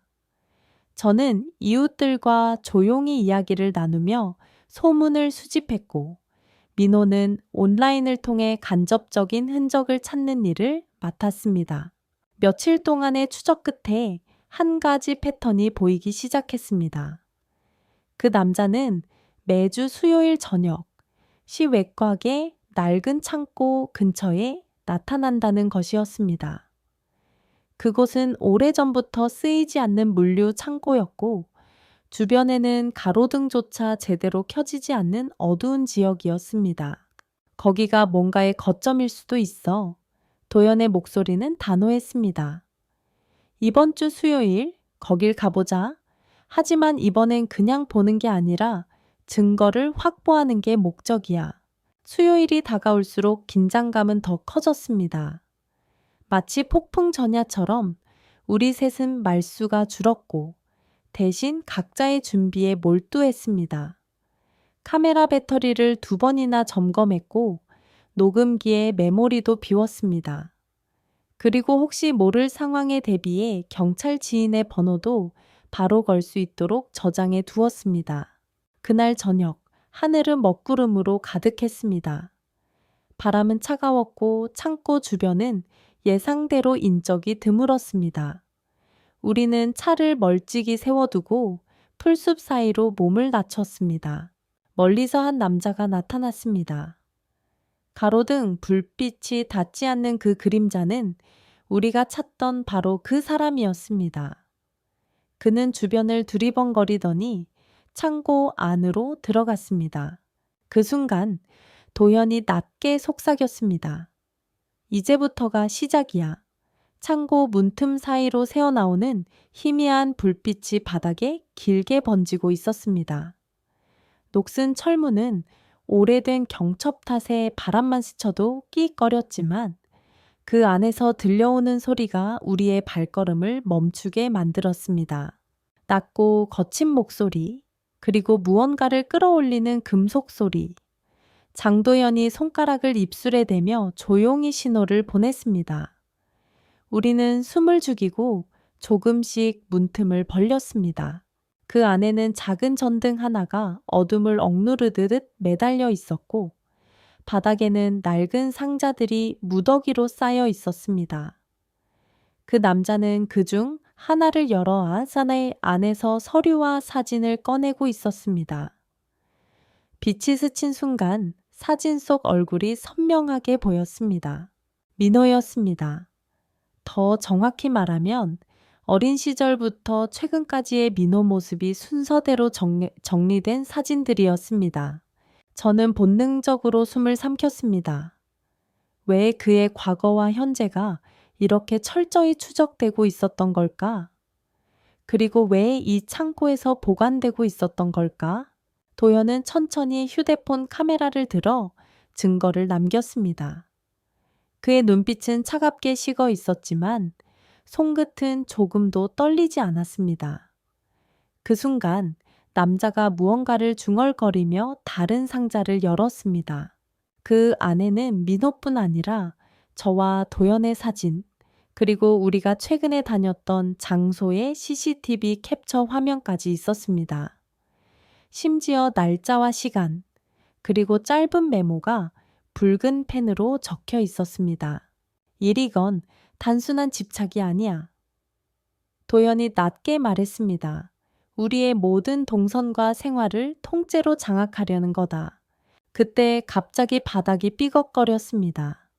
저는 이웃들과 조용히 이야기를 나누며 소문을 수집했고 민호는 온라인을 통해 간접적인 흔적을 찾는 일을 맡았습니다. 며칠 동안의 추적 끝에 한 가지 패턴이 보이기 시작했습니다. 그 남자는 매주 수요일 저녁 시 외곽의 낡은 창고 근처에 나타난다는 것이었습니다. 그곳은 오래전부터 쓰이지 않는 물류 창고였고 주변에는 가로등조차 제대로 켜지지 않는 어두운 지역이었습니다. 거기가 뭔가의 거점일 수도 있어. 도연의 목소리는 단호했습니다. 이번 주 수요일 거길 가보자. 하지만 이번엔 그냥 보는 게 아니라 증거를 확보하는 게 목적이야. 수요일이 다가올수록 긴장감은 더 커졌습니다. 마치 폭풍 전야처럼 우리 셋은 말수가 줄었고 대신 각자의 준비에 몰두했습니다. 카메라 배터리를 2번이나 점검했고 녹음기에 메모리도 비웠습니다. 그리고 혹시 모를 상황에 대비해 경찰 지인의 번호도 바로 걸 수 있도록 저장해 두었습니다. 그날 저녁, 하늘은 먹구름으로 가득했습니다. 바람은 차가웠고 창고 주변은 예상대로 인적이 드물었습니다. 우리는 차를 멀찍이 세워두고 풀숲 사이로 몸을 낮췄습니다. 멀리서 한 남자가 나타났습니다. 가로등 불빛이 닿지 않는 그 그림자는 우리가 찾던 바로 그 사람이었습니다. 그는 주변을 두리번거리더니 창고 안으로 들어갔습니다. 그 순간 도연이 낮게 속삭였습니다. 이제부터가 시작이야. 창고 문틈 사이로 새어나오는 희미한 불빛이 바닥에 길게 번지고 있었습니다. 녹슨 철문은 오래된 경첩 탓에 바람만 스쳐도 끼익거렸지만 그 안에서 들려오는 소리가 우리의 발걸음을 멈추게 만들었습니다. 낮고 거친 목소리, 그리고 무언가를 끌어올리는 금속 소리. 장도연이 손가락을 입술에 대며 조용히 신호를 보냈습니다. 우리는 숨을 죽이고 조금씩 문틈을 벌렸습니다. 그 안에는 작은 전등 하나가 어둠을 억누르듯 매달려 있었고 바닥에는 낡은 상자들이 무더기로 쌓여 있었습니다. 그 남자는 그중 하나를 열어 안에서 서류와 사진을 꺼내고 있었습니다. 빛이 스친 순간 사진 속 얼굴이 선명하게 보였습니다. 민호였습니다. 더 정확히 말하면 어린 시절부터 최근까지의 민호 모습이 순서대로 정리된 사진들이었습니다. 저는 본능적으로 숨을 삼켰습니다. 왜 그의 과거와 현재가 이렇게 철저히 추적되고 있었던 걸까? 그리고 왜 이 창고에서 보관되고 있었던 걸까? 도연은 천천히 휴대폰 카메라를 들어 증거를 남겼습니다. 그의 눈빛은 차갑게 식어 있었지만 손끝은 조금도 떨리지 않았습니다. 그 순간 남자가 무언가를 중얼거리며 다른 상자를 열었습니다. 그 안에는 민호뿐 아니라 저와 도연의 사진, 그리고 우리가 최근에 다녔던 장소의 CCTV 캡처 화면까지 있었습니다. 심지어 날짜와 시간, 그리고 짧은 메모가 붉은 펜으로 적혀 있었습니다. 이건 단순한 집착이 아니야. 도연이 낮게 말했습니다. 우리의 모든 동선과 생활을 통째로 장악하려는 거다. 그때 갑자기 바닥이 삐걱거렸습니다.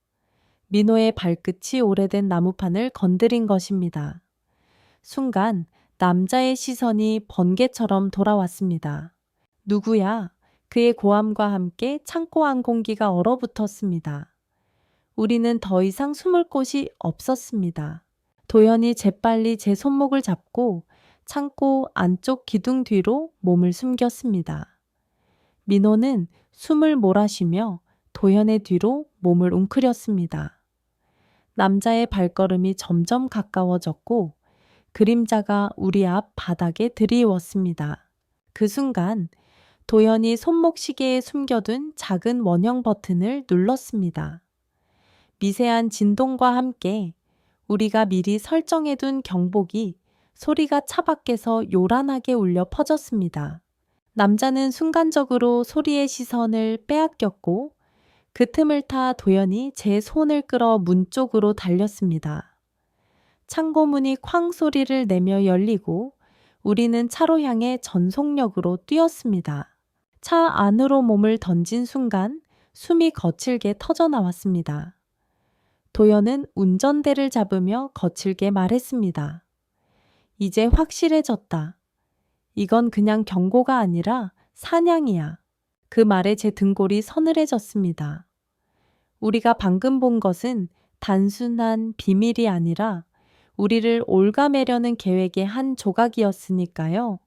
민호의 발끝이 오래된 나무판을 건드린 것입니다. 순간 남자의 시선이 번개처럼 돌아왔습니다. 누구야? 그의 고함과 함께 창고 안 공기가 얼어붙었습니다. 우리는 더 이상 숨을 곳이 없었습니다. 도연이 재빨리 제 손목을 잡고 창고 안쪽 기둥 뒤로 몸을 숨겼습니다. 민호는 숨을 몰아쉬며 도연의 뒤로 몸을 웅크렸습니다. 남자의 발걸음이 점점 가까워졌고 그림자가 우리 앞 바닥에 들이웠습니다. 그 순간 도연이 손목시계에 숨겨둔 작은 원형 버튼을 눌렀습니다. 미세한 진동과 함께 우리가 미리 설정해둔 경보기 소리가 차 밖에서 요란하게 울려 퍼졌습니다. 남자는 순간적으로 소리의 시선을 빼앗겼고 그 틈을 타 도연이 제 손을 끌어 문 쪽으로 달렸습니다. 창고문이 쾅 소리를 내며 열리고 우리는 차로 향해 전속력으로 뛰었습니다. 차 안으로 몸을 던진 순간 숨이 거칠게 터져나왔습니다. 도연은 운전대를 잡으며 거칠게 말했습니다. 이제 확실해졌다. 이건 그냥 경고가 아니라 사냥이야. 그 말에 제 등골이 서늘해졌습니다. 우리가 방금 본 것은 단순한 비밀이 아니라 우리를 올가매려는 계획의 한 조각이었으니까요.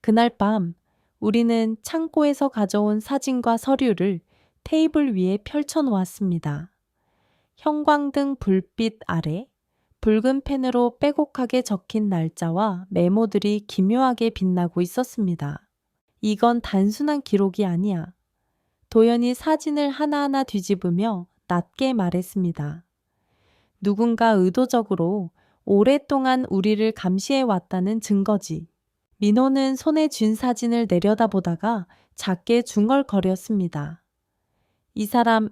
그날 밤 우리는 창고에서 가져온 사진과 서류를 테이블 위에 펼쳐 놓았습니다. 형광등 불빛 아래 붉은 펜으로 빼곡하게 적힌 날짜와 메모들이 기묘하게 빛나고 있었습니다. 이건 단순한 기록이 아니야. 도연이 사진을 하나하나 뒤집으며 낮게 말했습니다. 누군가 의도적으로 오랫동안 우리를 감시해 왔다는 증거지. 민호는 손에 쥔 사진을 내려다보다가 작게 중얼거렸습니다. 이 사람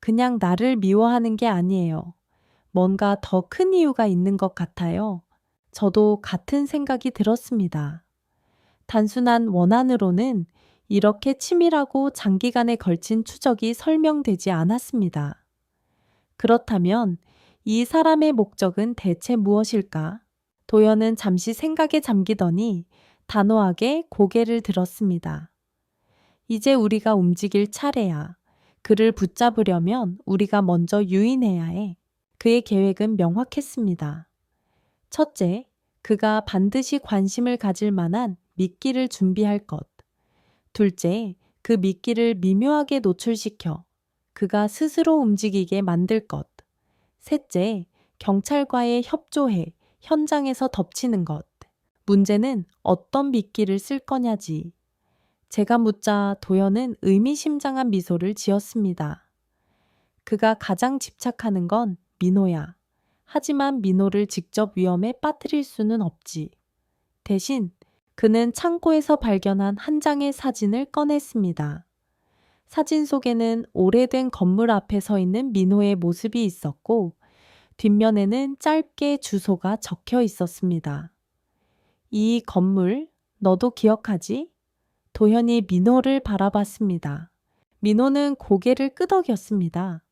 그냥 나를 미워하는 게 아니에요. 뭔가 더 큰 이유가 있는 것 같아요. 저도 같은 생각이 들었습니다. 단순한 원한으로는 이렇게 치밀하고 장기간에 걸친 추적이 설명되지 않았습니다. 그렇다면 이 사람의 목적은 대체 무엇일까? 도연은 잠시 생각에 잠기더니 단호하게 고개를 들었습니다. 이제 우리가 움직일 차례야. 그를 붙잡으려면 우리가 먼저 유인해야 해. 그의 계획은 명확했습니다. 첫째, 그가 반드시 관심을 가질 만한 미끼를 준비할 것. 둘째, 그 미끼를 미묘하게 노출시켜 그가 스스로 움직이게 만들 것. 셋째, 경찰과의 협조해 현장에서 덮치는 것. 문제는 어떤 미끼를 쓸 거냐지. 제가 묻자 도연은 의미심장한 미소를 지었습니다. 그가 가장 집착하는 건 민호야. 하지만 민호를 직접 위험에 빠뜨릴 수는 없지. 대신 그는 창고에서 발견한 한 장의 사진을 꺼냈습니다. 사진 속에는 오래된 건물 앞에 서 있는 민호의 모습이 있었고 뒷면에는 짧게 주소가 적혀 있었습니다. 이 건물 너도 기억하지? 도현이 민호를 바라봤습니다. 민호는 고개를 끄덕였습니다.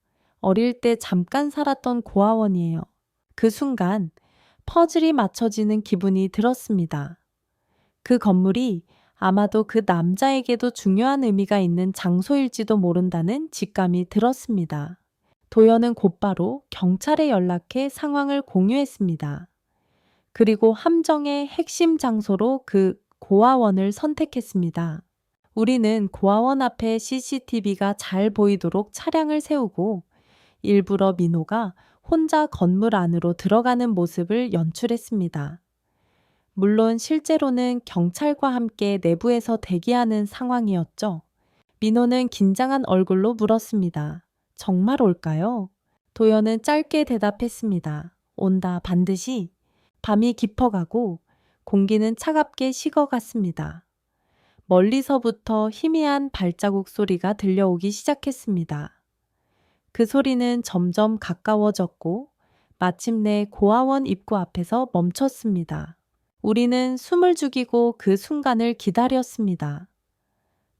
어릴 때 잠깐 살았던 고아원이에요. 그 순간 퍼즐이 맞춰지는 기분이 들었습니다. 그 건물이 아마도 그 남자에게도 중요한 의미가 있는 장소일지도 모른다는 직감이 들었습니다. 도연은 곧바로 경찰에 연락해 상황을 공유했습니다. 그리고 함정의 핵심 장소로 그 고아원을 선택했습니다. 우리는 고아원 앞에 CCTV가 잘 보이도록 차량을 세우고 일부러 민호가 혼자 건물 안으로 들어가는 모습을 연출했습니다. 물론 실제로는 경찰과 함께 내부에서 대기하는 상황이었죠. 민호는 긴장한 얼굴로 물었습니다. 정말 올까요? 도연은 짧게 대답했습니다. 온다, 반드시. 밤이 깊어가고 공기는 차갑게 식어갔습니다. 멀리서부터 희미한 발자국 소리가 들려오기 시작했습니다. 그 소리는 점점 가까워졌고 마침내 고아원 입구 앞에서 멈췄습니다. 우리는 숨을 죽이고 그 순간을 기다렸습니다.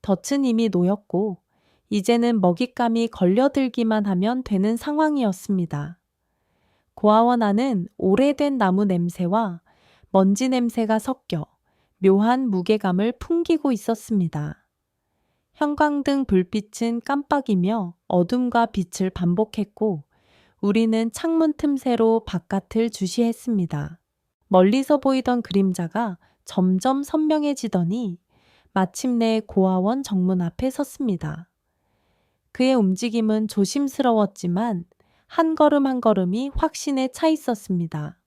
덫은 이미 놓였고 이제는 먹잇감이 걸려들기만 하면 되는 상황이었습니다. 고아원 안은 오래된 나무 냄새와 먼지 냄새가 섞여 묘한 무게감을 풍기고 있었습니다. 형광등 불빛은 깜빡이며 어둠과 빛을 반복했고 우리는 창문 틈새로 바깥을 주시했습니다. 멀리서 보이던 그림자가 점점 선명해지더니 마침내 고아원 정문 앞에 섰습니다. 그의 움직임은 조심스러웠지만 한 걸음 한 걸음이 확신에 차 있었습니다.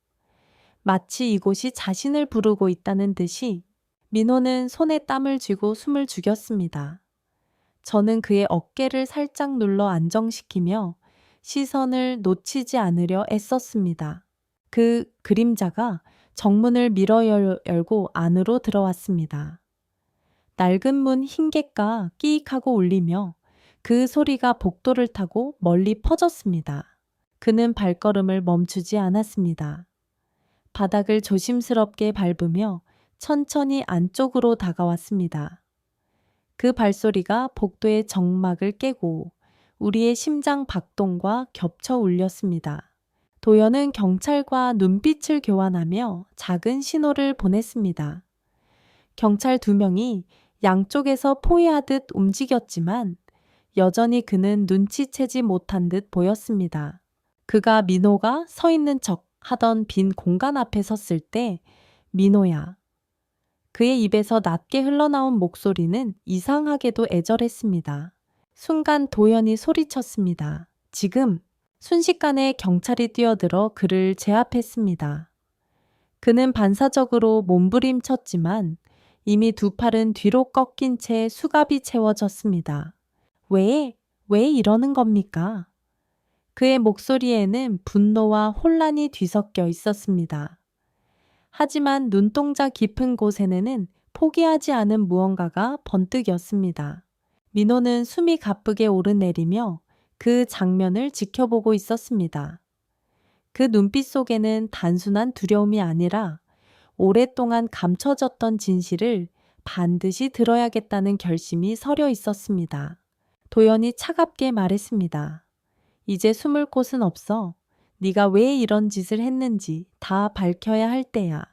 마치 이곳이 자신을 부르고 있다는 듯이 민호는 손에 땀을 쥐고 숨을 죽였습니다. 저는 그의 어깨를 살짝 눌러 안정시키며 시선을 놓치지 않으려 애썼습니다. 그 그림자가 정문을 밀어 열고 안으로 들어왔습니다. 낡은 문 흰개가 끼익하고 울리며 그 소리가 복도를 타고 멀리 퍼졌습니다. 그는 발걸음을 멈추지 않았습니다. 바닥을 조심스럽게 밟으며 천천히 안쪽으로 다가왔습니다. 그 발소리가 복도의 정막을 깨고 우리의 심장 박동과 겹쳐 울렸습니다. 도연은 경찰과 눈빛을 교환하며 작은 신호를 보냈습니다. 경찰 2명이 양쪽에서 포위하듯 움직였지만 여전히 그는 눈치채지 못한 듯 보였습니다. 그가 민호가 서 있는 척 하던 빈 공간 앞에 섰을 때 민호야. 그의 입에서 낮게 흘러나온 목소리는 이상하게도 애절했습니다. 순간 도연이 소리쳤습니다. 지금 순식간에 경찰이 뛰어들어 그를 제압했습니다. 그는 반사적으로 몸부림쳤지만 이미 두 팔은 뒤로 꺾인 채 수갑이 채워졌습니다. 왜 이러는 겁니까? 그의 목소리에는 분노와 혼란이 뒤섞여 있었습니다. 하지만 눈동자 깊은 곳에는 포기하지 않은 무언가가 번뜩였습니다. 민호는 숨이 가쁘게 오르내리며 그 장면을 지켜보고 있었습니다. 그 눈빛 속에는 단순한 두려움이 아니라 오랫동안 감춰졌던 진실을 반드시 들어야겠다는 결심이 서려 있었습니다. 도연이 차갑게 말했습니다. 이제 숨을 곳은 없어. 네가 왜 이런 짓을 했는지 다 밝혀야 할 때야.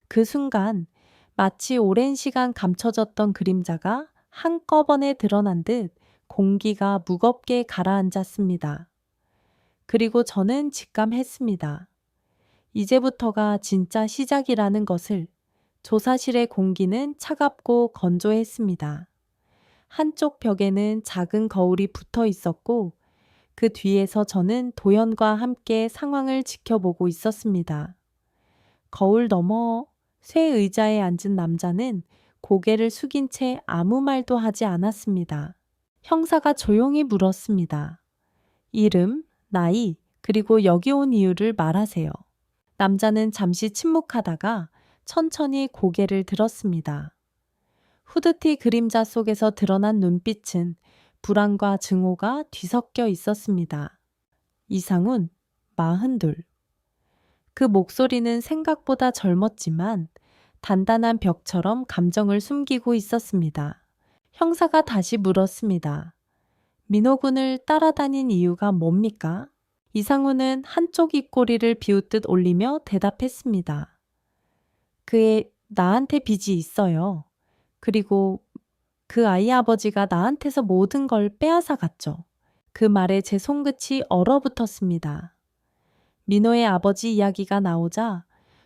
그 순간 마치 오랜 시간 감춰졌던 그림자가 한꺼번에 드러난 듯 공기가 무겁게 가라앉았습니다. 그리고 저는 직감했습니다. 이제부터가 진짜 시작이라는 것을. 조사실의 공기는 차갑고 건조했습니다. 한쪽 벽에는 작은 거울이 붙어 있었고 그 뒤에서 저는 도연과 함께 상황을 지켜보고 있었습니다. 거울 너머 쇠 의자에 앉은 남자는 고개를 숙인 채 아무 말도 하지 않았습니다. 형사가 조용히 물었습니다. 이름, 나이, 그리고 여기 온 이유를 말하세요. 남자는 잠시 침묵하다가 천천히 고개를 들었습니다. 후드티 그림자 속에서 드러난 눈빛은 불안과 증오가 뒤섞여 있었습니다. 이상훈, 42. 그 목소리는 생각보다 젊었지만 단단한 벽처럼 감정을 숨기고 있었습니다. 형사가 다시 물었습니다. 민호군을 따라다닌 이유가 뭡니까? 이상훈은 한쪽 입꼬리를 비웃듯 올리며 대답했습니다. 그의 나한테 빚이 있어요. 그리고 그 아이 아버지가 나한테서 모든 걸 빼앗아 갔죠. 그 말에 제 손끝이 얼어붙었습니다. 민호의 아버지 이야기가 나오자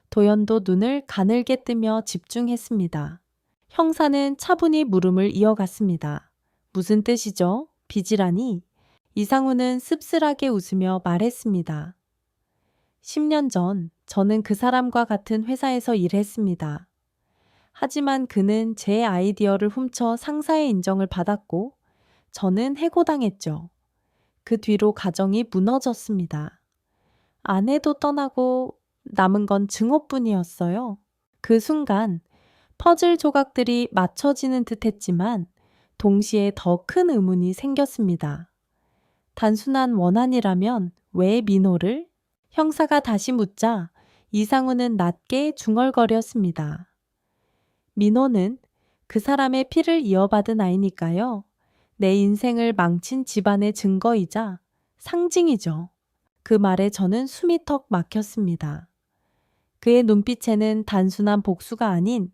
도연도 눈을 가늘게 뜨며 집중했습니다. 형사는 차분히 물음을 이어갔습니다. 무슨 뜻이죠? 빚이라니? 이상훈은 씁쓸하게 웃으며 말했습니다. 10년 전 저는 그 사람과 같은 회사에서 일했습니다. 하지만 그는 제 아이디어를 훔쳐 상사의 인정을 받았고 저는 해고당했죠. 그 뒤로 가정이 무너졌습니다. 아내도 떠나고 남은 건 증오뿐이었어요. 그 순간 퍼즐 조각들이 맞춰지는 듯 했지만 동시에 더 큰 의문이 생겼습니다. 단순한 원한이라면 왜 민호를? 형사가 다시 묻자 이상훈은 낮게 중얼거렸습니다. 민호는 그 사람의 피를 이어받은 아이니까요. 내 인생을 망친 집안의 증거이자 상징이죠. 그 말에 저는 숨이 턱 막혔습니다. 그의 눈빛에는 단순한 복수가 아닌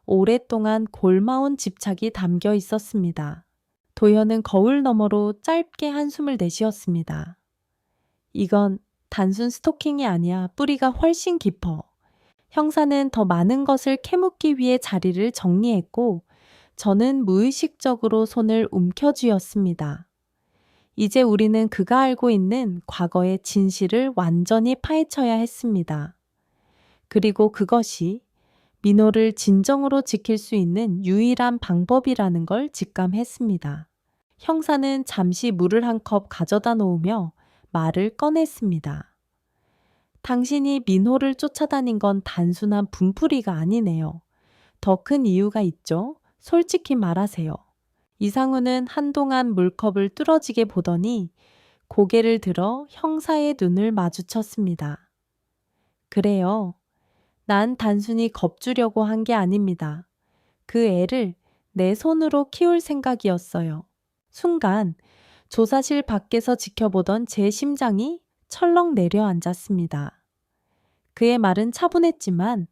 오랫동안 골마온 집착이 담겨 있었습니다. 도연은 거울 너머로 짧게 한숨을 내쉬었습니다. 이건 단순 스토킹이 아니야. 뿌리가 훨씬 깊어. 형사는 더 많은 것을 캐묻기 위해 자리를 정리했고 저는 무의식적으로 손을 움켜쥐었습니다. 이제 우리는 그가 알고 있는 과거의 진실을 완전히 파헤쳐야 했습니다. 그리고 그것이 민호를 진정으로 지킬 수 있는 유일한 방법이라는 걸 직감했습니다. 형사는 잠시 물을 한 컵 가져다 놓으며 말을 꺼냈습니다. 당신이 민호를 쫓아다닌 건 단순한 분풀이가 아니네요. 더 큰 이유가 있죠? 솔직히 말하세요. 이상훈은 한동안 물컵을 뚫어지게 보더니 고개를 들어 형사의 눈을 마주쳤습니다. 그래요. 난 단순히 겁주려고 한 게 아닙니다. 그 애를 내 손으로 키울 생각이었어요. 순간 조사실 밖에서 지켜보던 제 심장이 철렁 내려앉았습니다. 그의 말은 차분했지만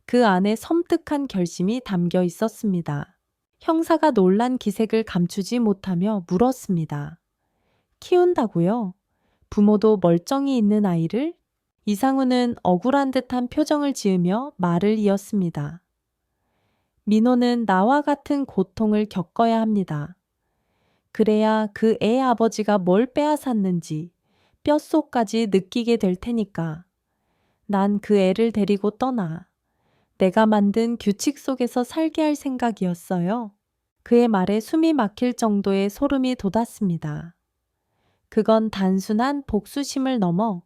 그 안에 섬뜩한 결심이 담겨 있었습니다. 형사가 놀란 기색을 감추지 못하며 물었습니다. 키운다고요? 부모도 멀쩡히 있는 아이를? 이상우는 억울한 듯한 표정을 지으며 말을 이었습니다. 민호는 나와 같은 고통을 겪어야 합니다. 그래야 그 애 아버지가 뭘 빼앗았는지 뼛속까지 느끼게 될 테니까. 난 그 애를 데리고 떠나 내가 만든 규칙 속에서 살게 할 생각이었어요. 그의 말에 숨이 막힐 정도의 소름이 돋았습니다. 그건 단순한 복수심을 넘어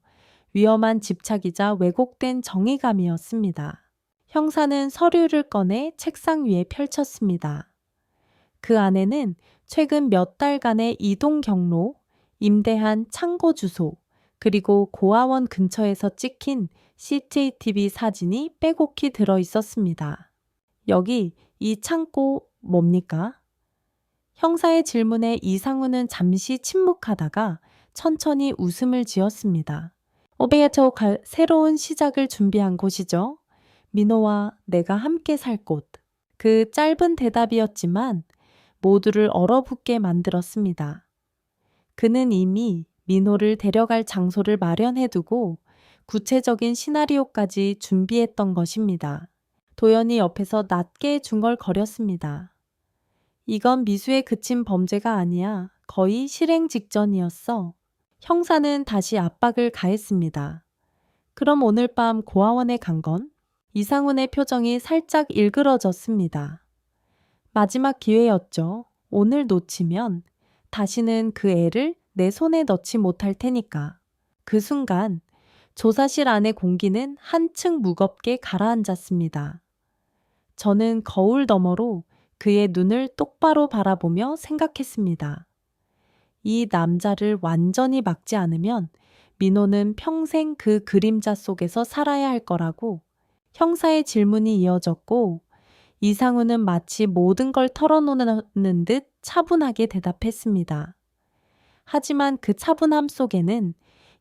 위험한 집착이자 왜곡된 정의감이었습니다. 형사는 서류를 꺼내 책상 위에 펼쳤습니다. 그 안에는 최근 몇 달간의 이동 경로, 임대한 창고 주소, 그리고 고아원 근처에서 찍힌 CCTV 사진이 빼곡히 들어 있었습니다. 여기 이 창고 뭡니까? 형사의 질문에 이상우는 잠시 침묵하다가 천천히 웃음을 지었습니다. 오베야토 새로운 시작을 준비한 곳이죠. 민호와 내가 함께 살 곳. 그 짧은 대답이었지만 모두를 얼어붙게 만들었습니다. 그는 이미 민호를 데려갈 장소를 마련해두고 구체적인 시나리오까지 준비했던 것입니다. 도연이 옆에서 낮게 중얼거렸습니다. 이건 미수에 그친 범죄가 아니야. 거의 실행 직전이었어. 형사는 다시 압박을 가했습니다. 그럼 오늘 밤 고아원에 간 건? 이상훈의 표정이 살짝 일그러졌습니다. 마지막 기회였죠. 오늘 놓치면 다시는 그 애를 내 손에 넣지 못할 테니까. 그 순간 조사실 안의 공기는 한층 무겁게 가라앉았습니다. 저는 거울 너머로 그의 눈을 똑바로 바라보며 생각했습니다. 이 남자를 완전히 막지 않으면 민호는 평생 그 그림자 속에서 살아야 할 거라고. 형사의 질문이 이어졌고 이상우는 마치 모든 걸 털어놓는 듯 차분하게 대답했습니다. 하지만 그 차분함 속에는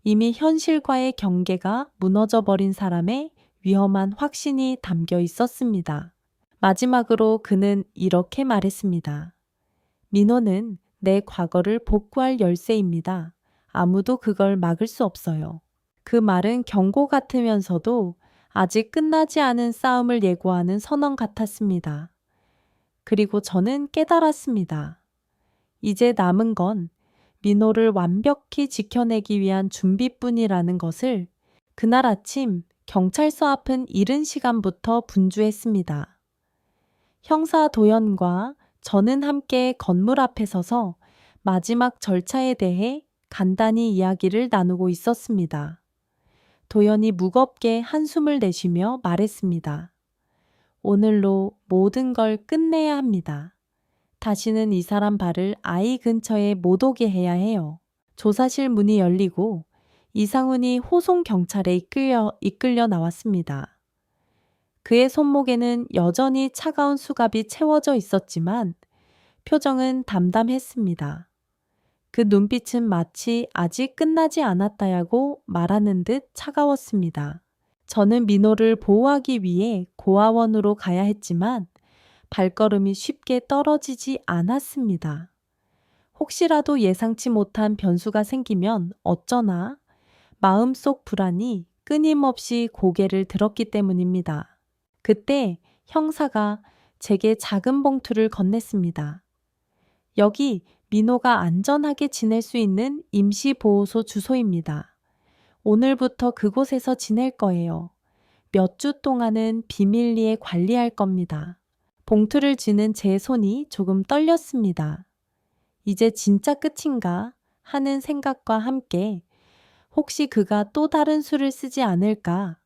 이미 현실과의 경계가 무너져버린 사람의 위험한 확신이 담겨 있었습니다. 마지막으로 그는 이렇게 말했습니다. 민호는 내 과거를 복구할 열쇠입니다. 아무도 그걸 막을 수 없어요. 그 말은 경고 같으면서도 아직 끝나지 않은 싸움을 예고하는 선언 같았습니다. 그리고 저는 깨달았습니다. 이제 남은 건 민호를 완벽히 지켜내기 위한 준비뿐이라는 것을. 그날 아침 경찰서 앞은 이른 시간부터 분주했습니다. 형사 도연과 저는 함께 건물 앞에 서서 마지막 절차에 대해 간단히 이야기를 나누고 있었습니다. 도연이 무겁게 한숨을 내쉬며 말했습니다. 오늘로 모든 걸 끝내야 합니다. 다시는 이 사람 발을 아이 근처에 못 오게 해야 해요. 조사실 문이 열리고 이상훈이 호송 경찰에 이끌려 나왔습니다. 그의 손목에는 여전히 차가운 수갑이 채워져 있었지만 표정은 담담했습니다. 그 눈빛은 마치 아직 끝나지 않았다고 말하는 듯 차가웠습니다. 저는 민호를 보호하기 위해 고아원으로 가야 했지만 발걸음이 쉽게 떨어지지 않았습니다. 혹시라도 예상치 못한 변수가 생기면 어쩌나 마음속 불안이 끊임없이 고개를 들었기 때문입니다. 그때 형사가 제게 작은 봉투를 건넸습니다. 여기 민호가 안전하게 지낼 수 있는 임시보호소 주소입니다. 오늘부터 그곳에서 지낼 거예요. 몇 주 동안은 비밀리에 관리할 겁니다. 봉투를 쥐는 제 손이 조금 떨렸습니다. 이제 진짜 끝인가 하는 생각과 함께 혹시 그가 또 다른 수를 쓰지 않을까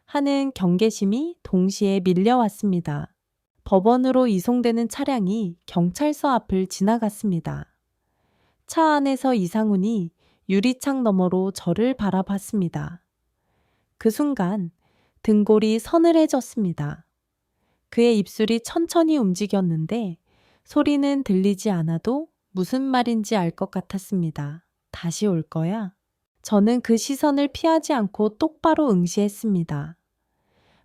하는 경계심이 동시에 밀려왔습니다. 법원으로 이송되는 차량이 경찰서 앞을 지나갔습니다. 차 안에서 이상훈이 유리창 너머로 저를 바라봤습니다. 그 순간 등골이 서늘해졌습니다. 그의 입술이 천천히 움직였는데 소리는 들리지 않아도 무슨 말인지 알 것 같았습니다. 다시 올 거야? 저는 그 시선을 피하지 않고 똑바로 응시했습니다.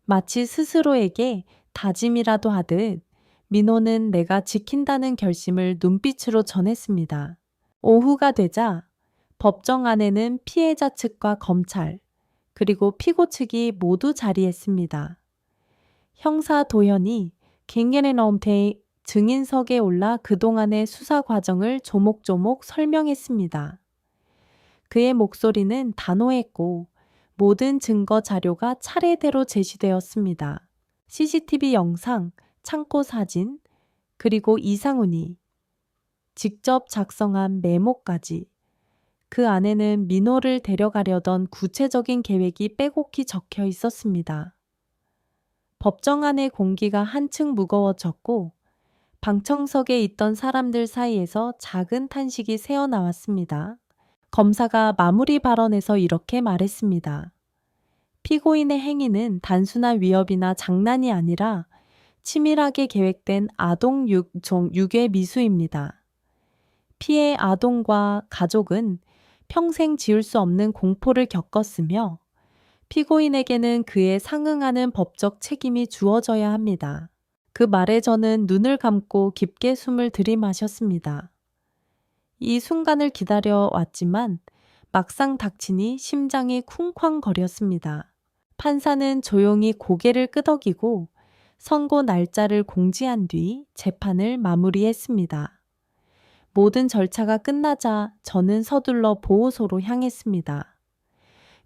마치 스스로에게 다짐이라도 하듯 민호는 내가 지킨다는 결심을 눈빛으로 전했습니다. 오후가 되자 법정 안에는 피해자 측과 검찰, 그리고 피고 측이 모두 자리했습니다. 형사 도현이 갱년의 넘테 증인석에 올라 그동안의 수사 과정을 조목조목 설명했습니다. 그의 목소리는 단호했고 모든 증거 자료가 차례대로 제시되었습니다. CCTV 영상, 창고 사진, 그리고 이상훈이 직접 작성한 메모까지. 그 안에는 민호를 데려가려던 구체적인 계획이 빼곡히 적혀 있었습니다. 법정 안의 공기가 한층 무거워졌고 방청석에 있던 사람들 사이에서 작은 탄식이 새어나왔습니다. 검사가 마무리 발언에서 이렇게 말했습니다. 피고인의 행위는 단순한 위협이나 장난이 아니라 치밀하게 계획된 아동 유괴 미수입니다. 피해 아동과 가족은 평생 지울 수 없는 공포를 겪었으며 피고인에게는 그에 상응하는 법적 책임이 주어져야 합니다. 그 말에 저는 눈을 감고 깊게 숨을 들이마셨습니다. 이 순간을 기다려 왔지만 막상 닥치니 심장이 쿵쾅거렸습니다. 판사는 조용히 고개를 끄덕이고 선고 날짜를 공지한 뒤 재판을 마무리했습니다. 모든 절차가 끝나자 저는 서둘러 보호소로 향했습니다.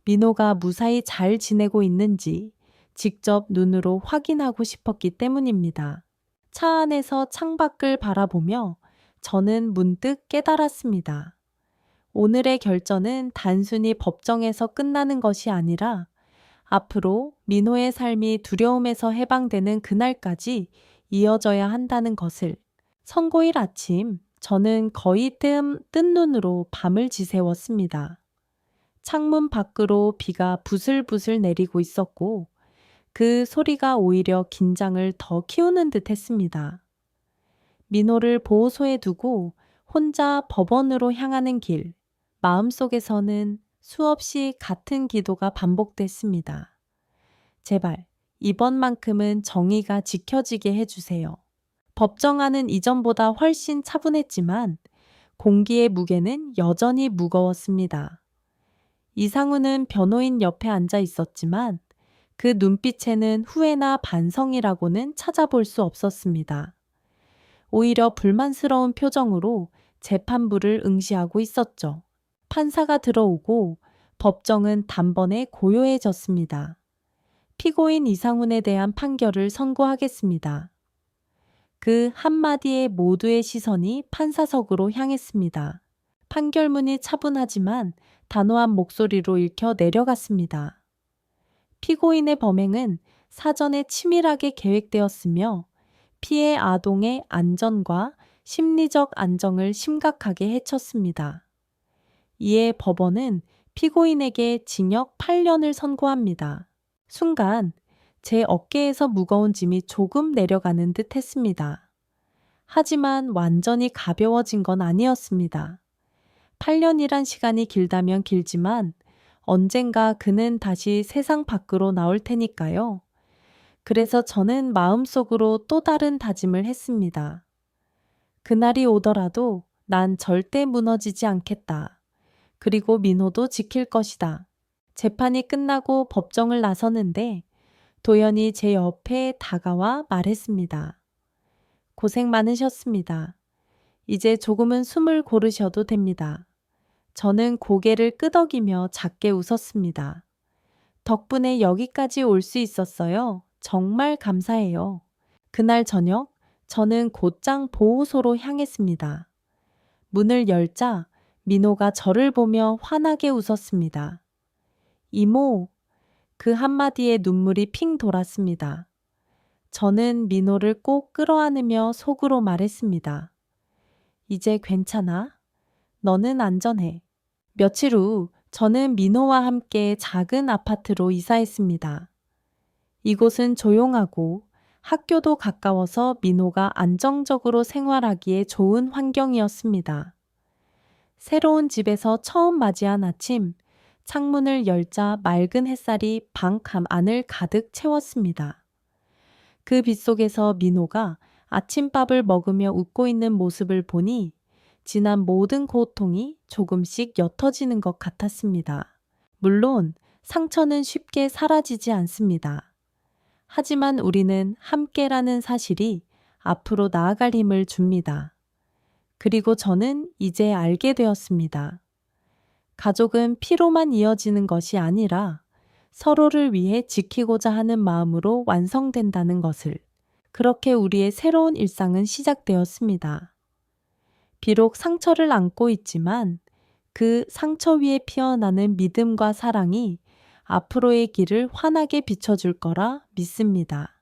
민호가 무사히 잘 지내고 있는지 직접 눈으로 확인하고 싶었기 때문입니다. 차 안에서 창밖을 바라보며 저는 문득 깨달았습니다. 오늘의 결전은 단순히 법정에서 끝나는 것이 아니라 앞으로 민호의 삶이 두려움에서 해방되는 그날까지 이어져야 한다는 것을. 선고일 아침, 저는 거의 뜬 눈으로 밤을 지새웠습니다. 창문 밖으로 비가 부슬부슬 내리고 있었고 그 소리가 오히려 긴장을 더 키우는 듯 했습니다. 민호를 보호소에 두고 혼자 법원으로 향하는 길, 마음속에서는 수없이 같은 기도가 반복됐습니다. 제발 이번만큼은 정의가 지켜지게 해주세요. 법정안은 이전보다 훨씬 차분했지만 공기의 무게는 여전히 무거웠습니다. 이상훈은 변호인 옆에 앉아 있었지만 그 눈빛에는 후회나 반성이라고는 찾아볼 수 없었습니다. 오히려 불만스러운 표정으로 재판부를 응시하고 있었죠. 판사가 들어오고 법정은 단번에 고요해졌습니다. 피고인 이상훈에 대한 판결을 선고하겠습니다. 그 한마디에 모두의 시선이 판사석으로 향했습니다. 판결문이 차분하지만 단호한 목소리로 읽혀 내려갔습니다. 피고인의 범행은 사전에 치밀하게 계획되었으며 피해 아동의 안전과 심리적 안정을 심각하게 해쳤습니다. 이에 법원은 피고인에게 징역 8년을 선고합니다. 순간 제 어깨에서 무거운 짐이 조금 내려가는 듯 했습니다. 하지만 완전히 가벼워진 건 아니었습니다. 8년이란 시간이 길다면 길지만 언젠가 그는 다시 세상 밖으로 나올 테니까요. 그래서 저는 마음속으로 또 다른 다짐을 했습니다. 그날이 오더라도 난 절대 무너지지 않겠다. 그리고 민호도 지킬 것이다. 재판이 끝나고 법정을 나서는데 도연이 제 옆에 다가와 말했습니다. 고생 많으셨습니다. 이제 조금은 숨을 고르셔도 됩니다. 저는 고개를 끄덕이며 작게 웃었습니다. 덕분에 여기까지 올 수 있었어요. 정말 감사해요. 그날 저녁 저는 곧장 보호소로 향했습니다. 문을 열자 민호가 저를 보며 환하게 웃었습니다. 이모, 그 한마디에 눈물이 핑 돌았습니다. 저는 민호를 꼭 끌어안으며 속으로 말했습니다. 이제 괜찮아? 너는 안전해. 며칠 후 저는 민호와 함께 작은 아파트로 이사했습니다. 이곳은 조용하고 학교도 가까워서 민호가 안정적으로 생활하기에 좋은 환경이었습니다. 새로운 집에서 처음 맞이한 아침, 창문을 열자 맑은 햇살이 방 안을 가득 채웠습니다. 그 빛 속에서 민호가 아침밥을 먹으며 웃고 있는 모습을 보니 지난 모든 고통이 조금씩 옅어지는 것 같았습니다. 물론 상처는 쉽게 사라지지 않습니다. 하지만 우리는 함께라는 사실이 앞으로 나아갈 힘을 줍니다. 그리고 저는 이제 알게 되었습니다. 가족은 피로만 이어지는 것이 아니라 서로를 위해 지키고자 하는 마음으로 완성된다는 것을. 그렇게 우리의 새로운 일상은 시작되었습니다. 비록 상처를 안고 있지만 그 상처 위에 피어나는 믿음과 사랑이 앞으로의 길을 환하게 비춰줄 거라 믿습니다.